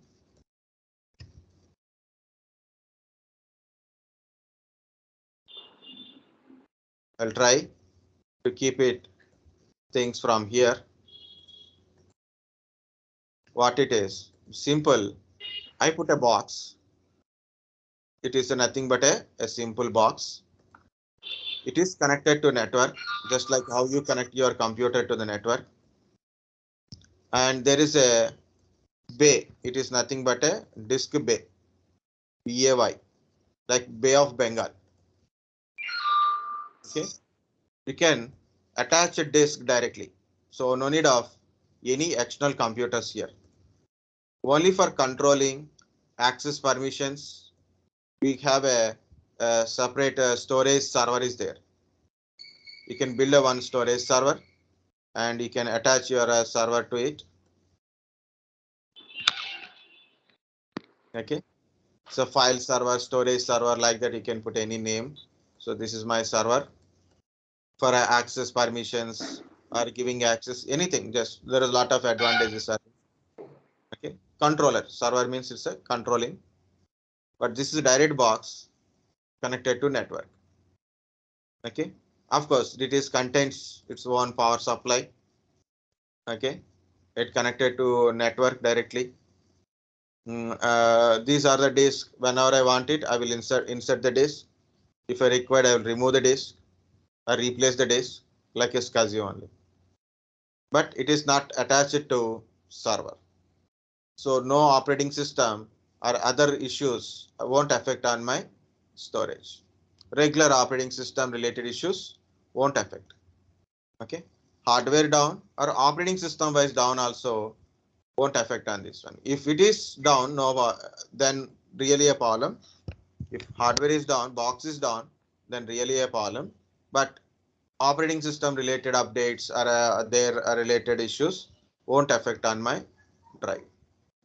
[SPEAKER 1] I'll try to keep it things from here. What it is? Simple. I put a box. It is nothing but a simple box. It is connected to network, just like how you connect your computer to the network. And there is a bay. It is nothing but a disk bay. BAY, like Bay of Bengal. Okay. You can attach a disk directly. So no need of any external computers here. Only for controlling access permissions, we have a separate storage server is there. You can build a one storage server and you can attach your server to it. Okay. So file server, storage server, like that you can put any name. So this is my server. For access permissions or giving access, anything, just there is a lot of advantages. Okay. Controller server means it's a controlling, but this is a direct box connected to network. Okay. Of course, it is contains its own power supply. Okay. It connected to network directly. These are the disks. Whenever I want it, I will insert the disk. If I require, I will remove the disk or replace the disk like a SCSI only. But it is not attached to server. So no operating system or other issues won't affect on my storage. Regular operating system related issues won't affect. Okay. Hardware down or operating system wise down also won't affect on this one. If it is down, no, then really a problem. If hardware is down, box is down, then really a problem. But operating system related updates or their related issues won't affect on my drive.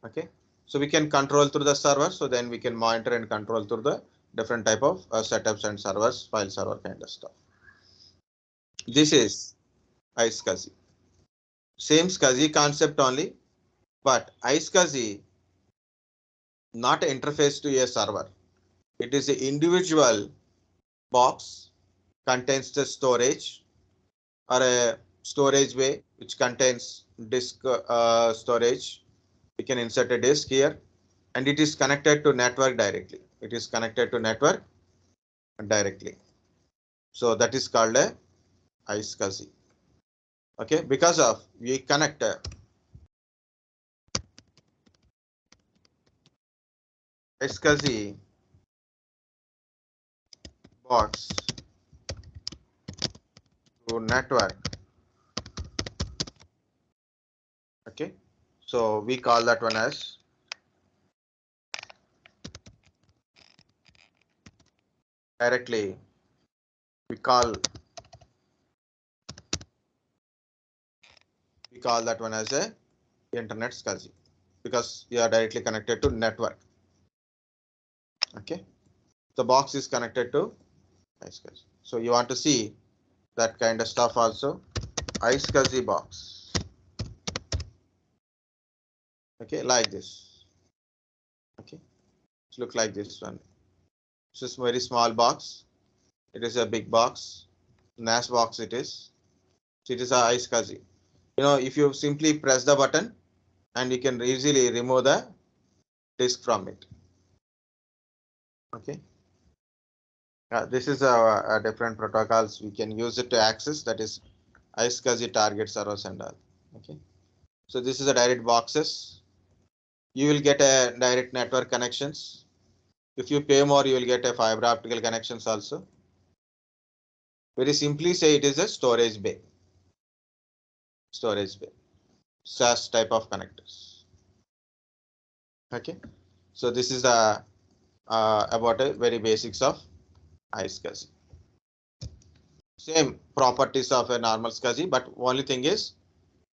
[SPEAKER 1] Okay. So we can control through the server. So then we can monitor and control through the different type of setups and servers, file server kind of stuff. This is iSCSI. Same SCSI concept only, but iSCSI not interface to a server. It is an individual box, contains the storage or a storage bay which contains disk storage. We can insert a disk here and it is connected to network directly. It is connected to network directly. So that is called a iSCSI. Okay, because of we connect iSCSI box to network. Okay, so we call that one as directly. We call that one as a internet SCSI because you are directly connected to network. Okay, the box is connected to iSCSI. So you want to see that kind of stuff also. iSCSI box. Okay, like this. Okay, it looks like this one. It's just very small box. It is a big box. NAS box it is. So it is a iSCSI. You know, if you simply press the button and you can easily remove the disk from it. Okay. This is a different protocols we can use it to access, that is iSCSI target servers and all. Okay. So this is a direct boxes. You will get a direct network connections. If you pay more, you will get a fiber optical connections also. Very simply say it is a storage bay. Storage bay. SAS type of connectors. Okay. So this is the about a very basics of iSCSI. Same properties of a normal SCSI, but only thing is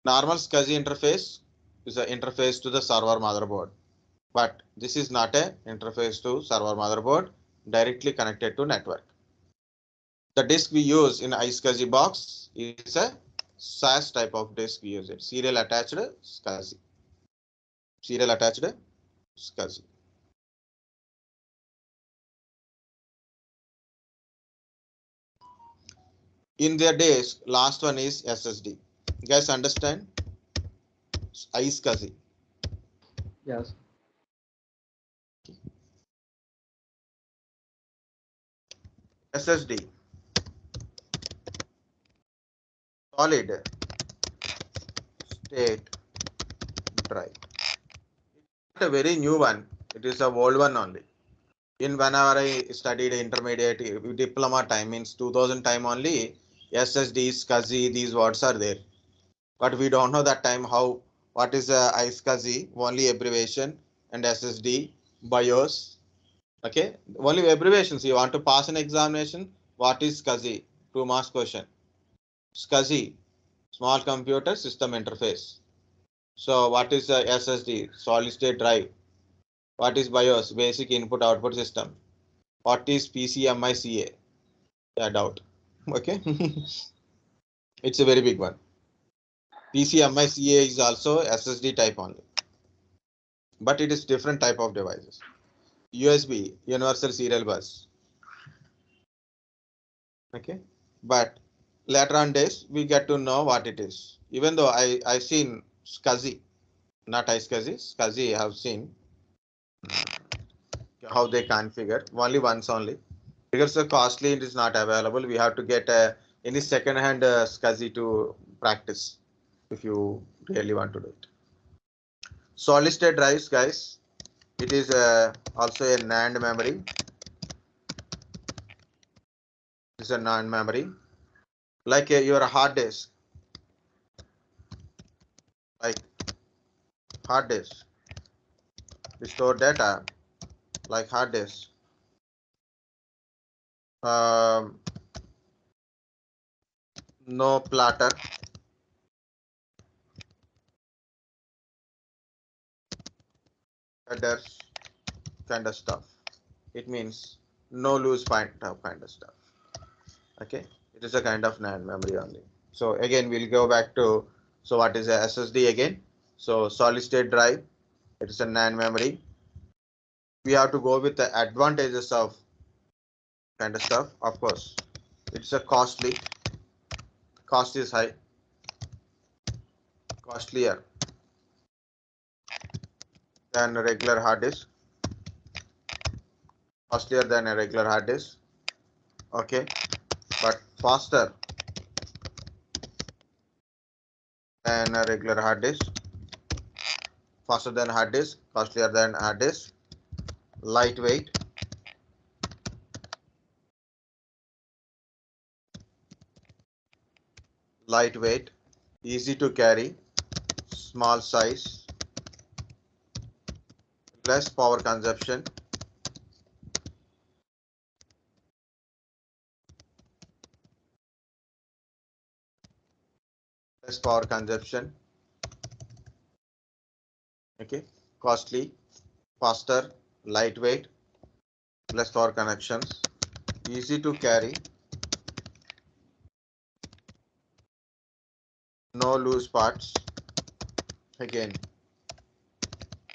[SPEAKER 1] normal SCSI interface is an interface to the server motherboard, but this is not a interface to server motherboard, directly connected to network. The disk we use in iSCSI box is a SAS type of disk we use it, serial attached SCSI. serial attached SCSI. In their days, last one is SSD. You guys understand? iSCSI.
[SPEAKER 2] Yes.
[SPEAKER 1] SSD. Solid state drive. It's a very new one. It is a old one only. In whenever I studied intermediate diploma time, means 2000 time only, SSD, SCSI, these words are there. But we don't know that time how, what is iSCSI, only abbreviation, and SSD, BIOS. Okay, only abbreviations. You want to pass an examination, what is SCSI? 2 marks question. SCSI, small computer system interface. So what is SSD? Solid state drive. What is BIOS? Basic input output system. What is PCMICA? Yeah, doubt. Okay. It's a very big one. PCMICA is also SSD type only, but it is different type of devices. USB, Universal Serial Bus. Okay, but later on days we get to know what it is. Even though I seen SCSI, not iSCSI, SCSI I have seen how they configure only once only. Because so costly, it is not available. We have to get any second hand SCSI to practice if you really want to do it. Solid state drives, guys. It is also a NAND memory. It's a NAND memory, like your hard disk, like hard disk. We store data like hard disk. No platter, headers, kind of stuff. It means no loose point of kind of stuff. Okay, it is a kind of NAND memory only. So again, we'll go back to, so what is a SSD again? So solid state drive, it is a NAND memory. We have to go with the advantages of kind of stuff. Of course, it's a costly, cost is high, costlier than a regular hard disk, costlier than a regular hard disk. Okay, but faster than a regular hard disk, faster than hard disk, costlier than hard disk, lightweight, lightweight, easy to carry, small size, less power consumption, less power consumption. Okay, costly, faster, lightweight, less power connections, easy to carry, no loose parts. Again,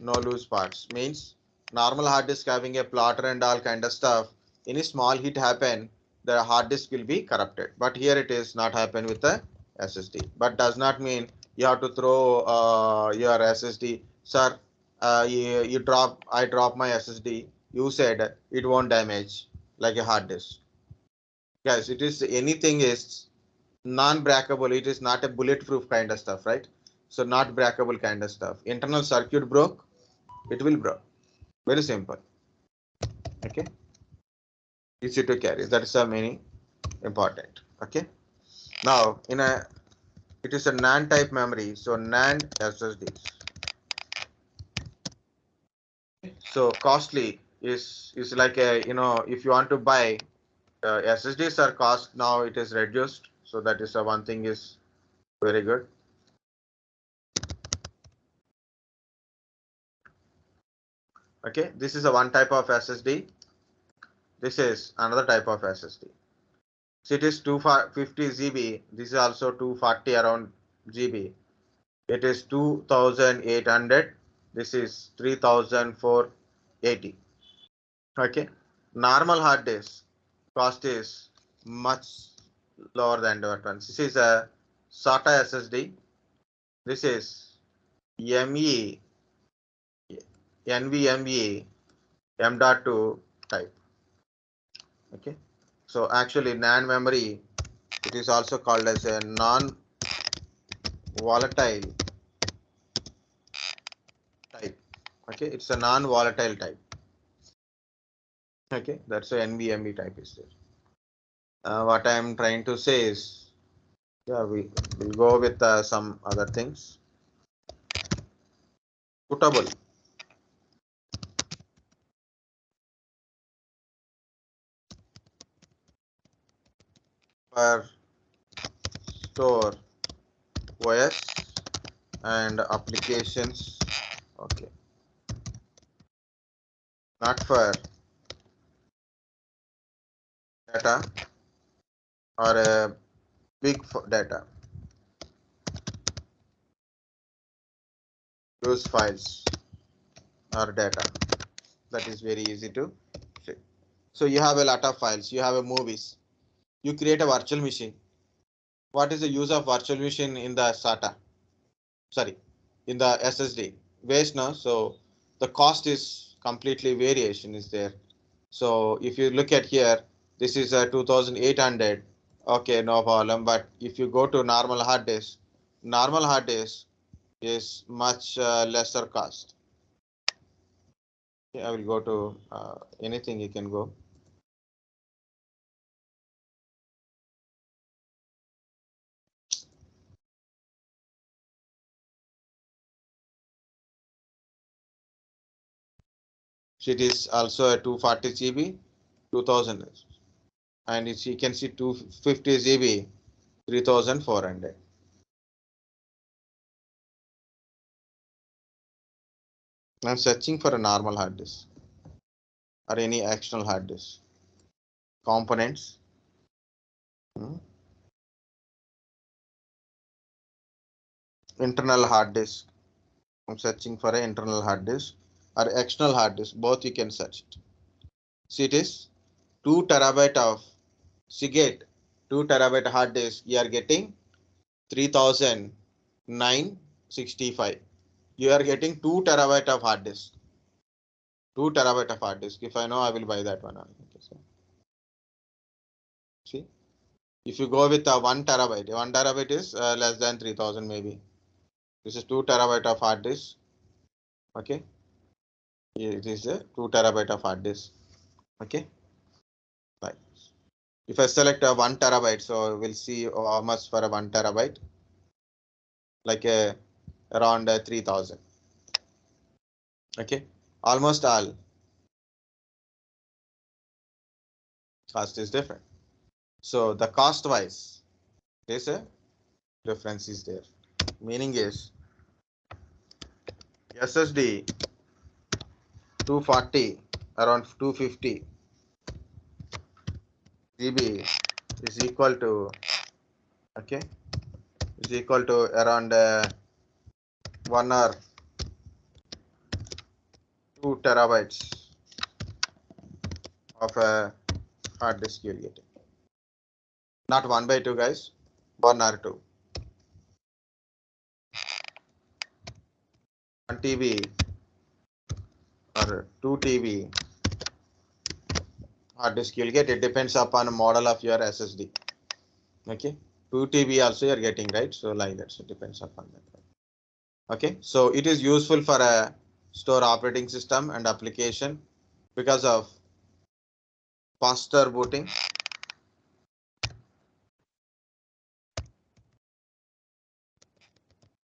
[SPEAKER 1] no loose parts means normal hard disk having a plotter and all kind of stuff. Any small hit happen, the hard disk will be corrupted. But here it is not happen with the SSD. But does not mean you have to throw your SSD. Sir, I drop my SSD. You said it won't damage like a hard disk. Guys, it is anything is non-breakable. It is not a bulletproof kind of stuff, right? So not breakable kind of stuff. Internal circuit broke, it will break. Very simple. Okay. Easy to carry. That is the meaning important. Okay. Now it is a NAND type memory. So NAND SSDs. So costly is like a, if you want to buy SSDs are cost, now it is reduced. So that is one thing is very good. Okay, this is a one type of SSD. This is another type of SSD. So it is 250 GB. This is also 240 around GB. It is 2800 This is 3480. Okay. Normal hard disk cost is much lower than that one. This is a SATA SSD. This is ME, NVMe M.2 type. Okay. So actually NAND memory, it is also called as a non-volatile type. Okay. It's a non-volatile type. Okay. That's a NVMe type is there. What I am trying to say is, yeah, we'll go with some other things. Suitable. For store OS and applications. Okay. Not for data or a big data. Use files or data. That is very easy to see. So you have a lot of files, you have a movies, you create a virtual machine. What is the use of virtual machine in the SATA? Sorry, in the SSD? Waste, no? So the cost is completely variation is there. So if you look at here, this is a 2800. Okay, no problem. But if you go to normal hard disk is much lesser cost. Okay, I will go to anything you can go. So it is also a 240 GB, 2000, and it's, you can see 250 GB, 3400. I'm searching for a normal hard disk or any external hard disk. Components. Internal hard disk. I'm searching for an internal hard disk or external hard disk. Both you can search it. See, it is 2 terabyte of Seagate 2 terabyte hard disk. You are getting 3965. You are getting 2 terabyte of hard disk. 2 terabyte of hard disk. If I know, I will buy that one. Okay, so see, if you go with a 1 terabyte is less than 3000 maybe. This is 2 terabyte of hard disk. Okay, it is a 2 terabyte of hard disk. Okay, right. If I select a 1 terabyte, so we'll see how much for a 1 terabyte, like around 3000. Okay, almost all cost is different. So the cost wise, there's a difference is there. Meaning is SSD 240 around 250 GB is equal to, okay, is equal to around 1 or 2 terabytes of a hard disk you're getting. Not 1/2 guys, 1 or 2. 1 TB or 2 TB hard disk you'll get. It depends upon the model of your SSD. Okay, 2 TB also you're getting, right? So like that, so it depends upon that. Okay, so it is useful for a store operating system and application because of faster booting,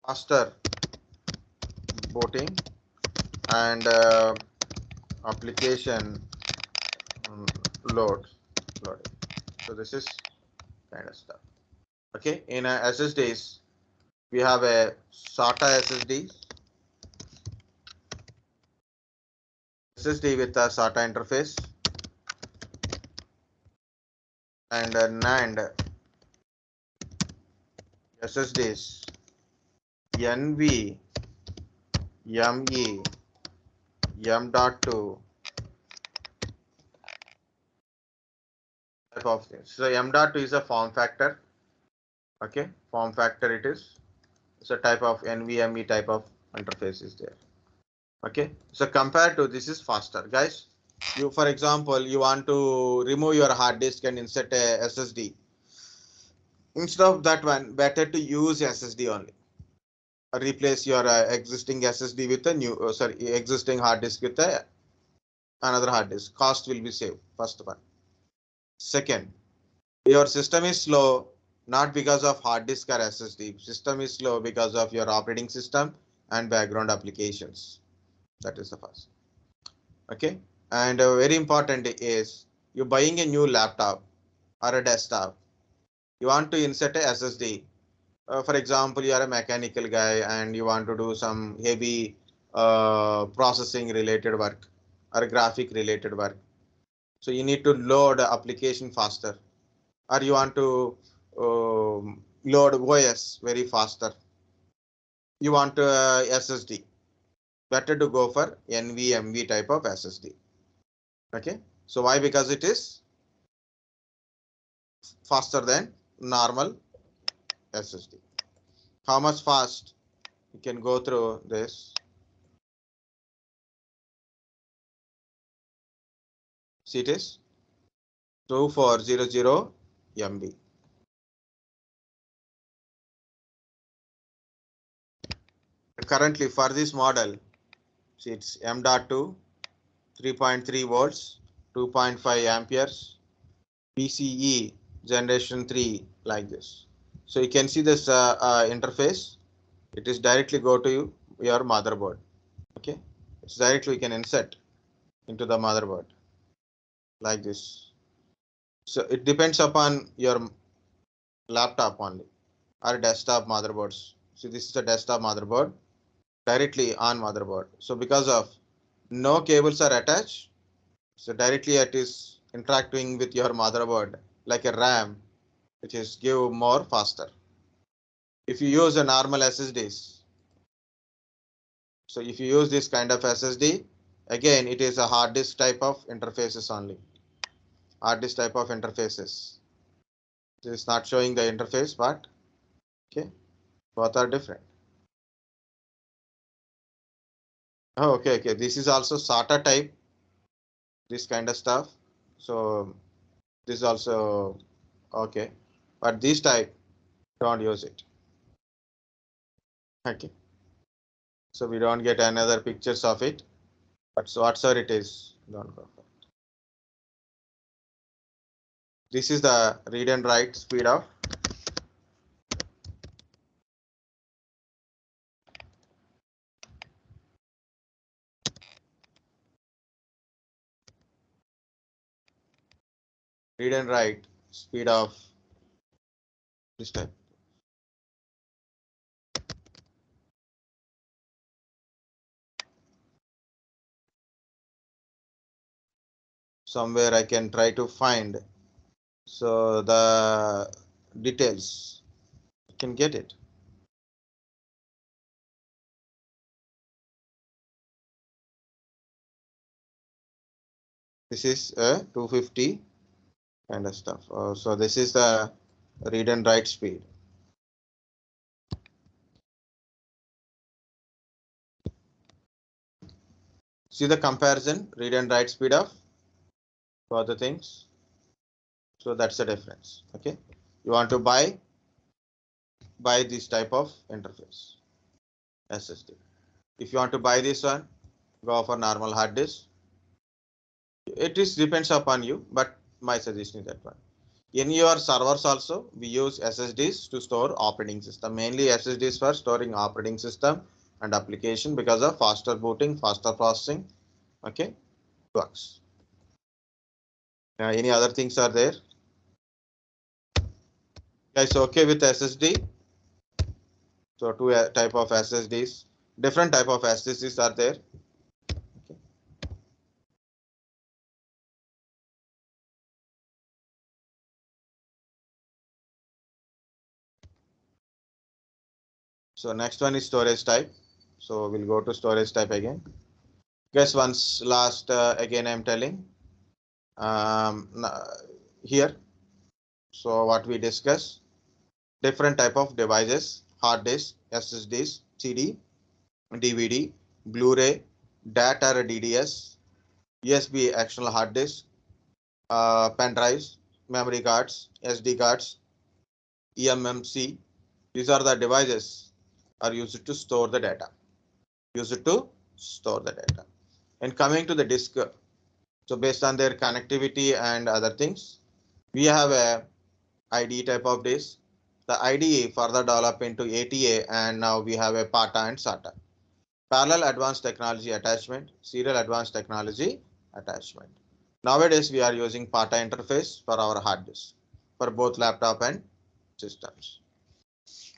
[SPEAKER 1] faster booting and application loading. So this is kind of stuff. Okay, in SSDs we have a SATA SSD with a SATA interface, and NAND SSDs ME M.2 type of things. So M.2 is a form factor. Okay, form factor it is. It's a type of NVMe type of interface is there. Okay, so compared to this is faster, guys. You, for example, you want to remove your hard disk and insert a SSD. Instead of that one, better to use SSD only. Replace your existing SSD with a new, existing hard disk with another hard disk. Cost will be saved. First one. Second, your system is slow not because of hard disk or SSD. System is slow because of your operating system and background applications. That is the first. Okay, and very important is you buying a new laptop or a desktop. You want to insert a SSD. For example, you are a mechanical guy and you want to do some heavy processing related work or graphic related work. So you need to load application faster, or you want to load OS very faster. You want SSD. Better to go for NVMe type of SSD. Okay. So why? Because it is faster than normal SSD. How much fast? You can go through this. See, it is 2400 MB. Currently for this model, see, it's M.2, 3.3 volts, 2.5 amperes, PCE generation 3 like this. So you can see this interface. It is directly go to your motherboard. Okay, it's directly you can insert into the motherboard like this. So it depends upon your laptop only or desktop motherboards. So this is a desktop motherboard directly on motherboard. So because of no cables are attached, so directly it is interacting with your motherboard like a RAM, which is give more faster. If you use a normal SSDs, so if you use this kind of SSD, again it is a hard disk type of interfaces only. Hard disk type of interfaces. It is not showing the interface, but okay, both are different. Oh, okay. This is also SATA type, this kind of stuff. So this is also okay, but this type don't use it. Okay, so we don't get another pictures of it, but so whatsoever it is, don't go for it. This is the read and write speed of read and write speed of this type. Somewhere I can try to find so the details. You can get it. This is a 250 kind of stuff. So this is the read and write speed. See the comparison, read and write speed of for the things. So that's the difference. Okay, you want to buy this type of interface SSD. If you want to buy this one, go for normal hard disk. It is depends upon you, but my suggestion is that one. In your servers also, we use SSDs to store operating system. Mainly SSDs for storing operating system and application because of faster booting, faster processing. Okay, works. Any other things are there? Guys, okay with SSD? So two type of SSDs, different type of SSDs are there. Okay. So next one is storage type. So we'll go to storage type again. Guess once last again I'm telling here. So what we discuss, different type of devices, hard disk, SSDs, CD, DVD, Blu-ray, data or DDS, USB external hard disk, pen drives, memory cards, SD cards, EMMC. These are the devices are used to store the data. And coming to the disk, so based on their connectivity and other things, we have a IDE type of disk. The IDE further developed into ATA, and now we have a PATA and SATA. Parallel advanced technology attachment, serial advanced technology attachment. Nowadays, we are using PATA interface for our hard disk for both laptop and systems.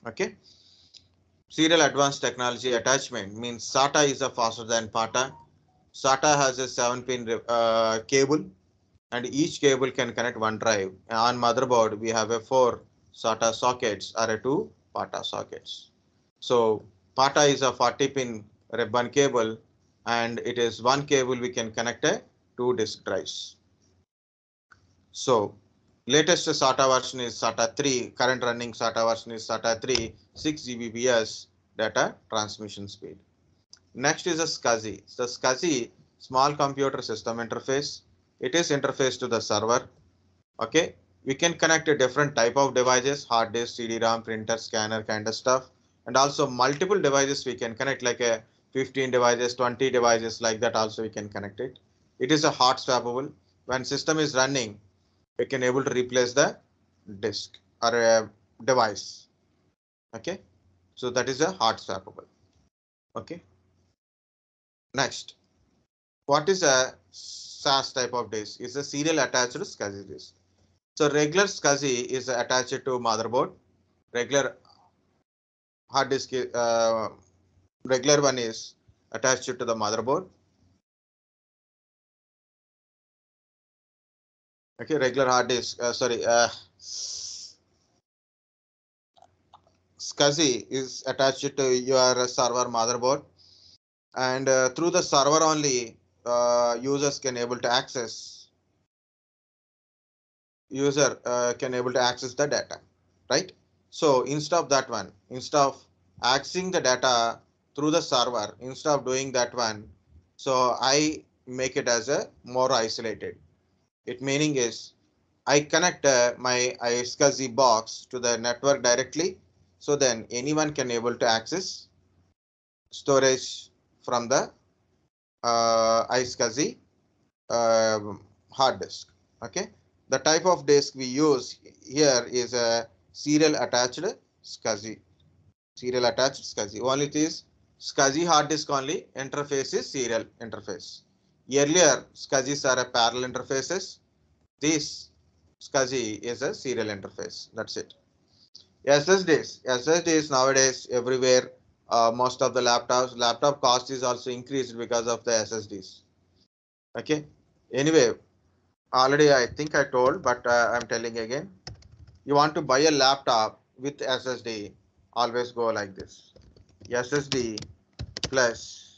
[SPEAKER 1] Okay. Serial advanced technology attachment means SATA is a faster than PATA. SATA has a 7-pin cable, and each cable can connect one drive. On motherboard, we have a 4 SATA sockets or a 2 PATA sockets. So PATA is a 40-pin ribbon cable, and it is one cable we can connect a 2 disk drives. So latest SATA version is SATA 3. Current running SATA version is SATA 3, 6 Gbps data transmission speed. Next is a Scuzzy. The Scuzzy small computer system interface. It is interface to the server. Okay, we can connect a different type of devices, hard disk, CD-ROM, printer, scanner kind of stuff, and also multiple devices we can connect, like a 15 devices, 20 devices, like that also we can connect it. It is a hot swappable. When system is running, we can able to replace the disk or a device. Okay, so that is a hot swappable. Okay. Next, what is a SAS type of disk? It's a serial attached SCSI disk. So regular SCSI is attached to motherboard. Regular hard disk, regular one is attached to the motherboard. Okay, regular hard disk. SCSI is attached to your server motherboard, and through the server only, users can able to access. User can able to access the data, right? So instead of that one, instead of accessing the data through the server, instead of doing that one, so I make it as a more isolated. It meaning is I connect my iSCSI box to the network directly, so then anyone can able to access storage from the iSCSI hard disk. Okay, the type of disk we use here is a serial attached SCSI. Serial attached SCSI. Only it is SCSI hard disk only. Interface is serial interface. Earlier SCSIs are a parallel interfaces. This SCSI is a serial interface. That's it. SSDs nowadays everywhere. Most of the laptop cost is also increased because of the SSDs. Okay. Anyway, already I think I told, but I'm telling again. You want to buy a laptop with SSD, always go like this. SSD plus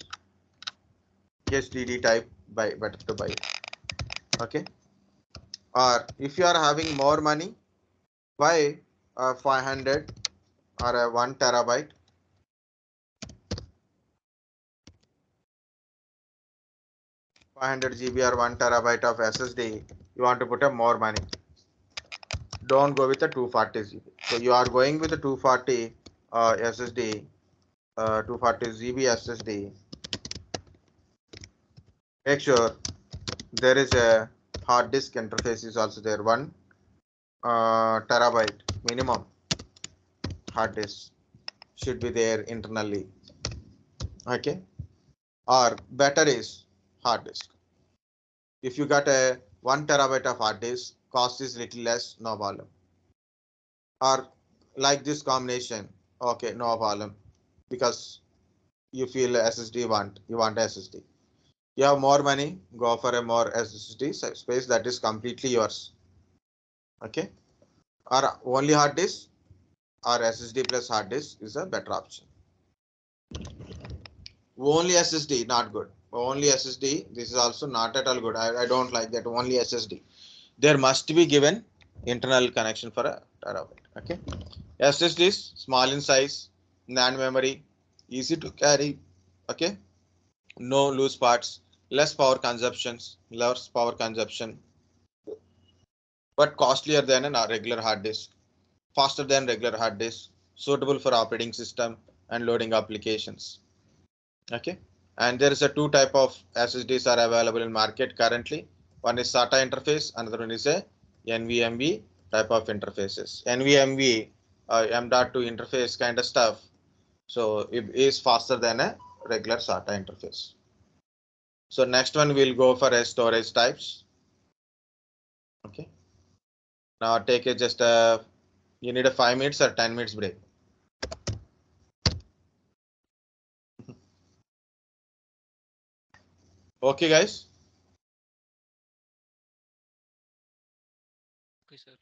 [SPEAKER 1] HDD type better to buy. Okay. Or if you are having more money, buy 500 or a 1 terabyte. 500 GB or 1 terabyte of SSD. You want to put a more money. Don't go with a 240 GB. So you are going with a 240 SSD, 240 GB SSD. Make sure there is a hard disk interface is also there. 1 terabyte minimum hard disk should be there internally. Okay, or better is hard disk. If you got a 1 terabyte of hard disk, cost is little less, no problem. Or like this combination, okay, no problem, because you feel SSD you want SSD. You have more money, go for a more SSD space, that is completely yours. Okay, or only hard disk or SSD plus hard disk is a better option. Only SSD, not good. Only SSD. This is also not at all good. I don't like that. Only SSD. There must be given internal connection for a terabyte. Okay. SSD is small in size, NAND memory, easy to carry. Okay. No loose parts, less power consumption, but costlier than a regular hard disk, faster than regular hard disk, suitable for operating system and loading applications. Okay. And there is a two type of SSDs are available in market currently. One is SATA interface, another one is a NVMe type of interfaces. NVMe M.2 interface kind of stuff. So it is faster than a regular SATA interface. So next one we'll go for a storage types. Okay. Now take it just you need a 5 minutes or 10 minutes break. Okay, guys.
[SPEAKER 3] Okay, sir.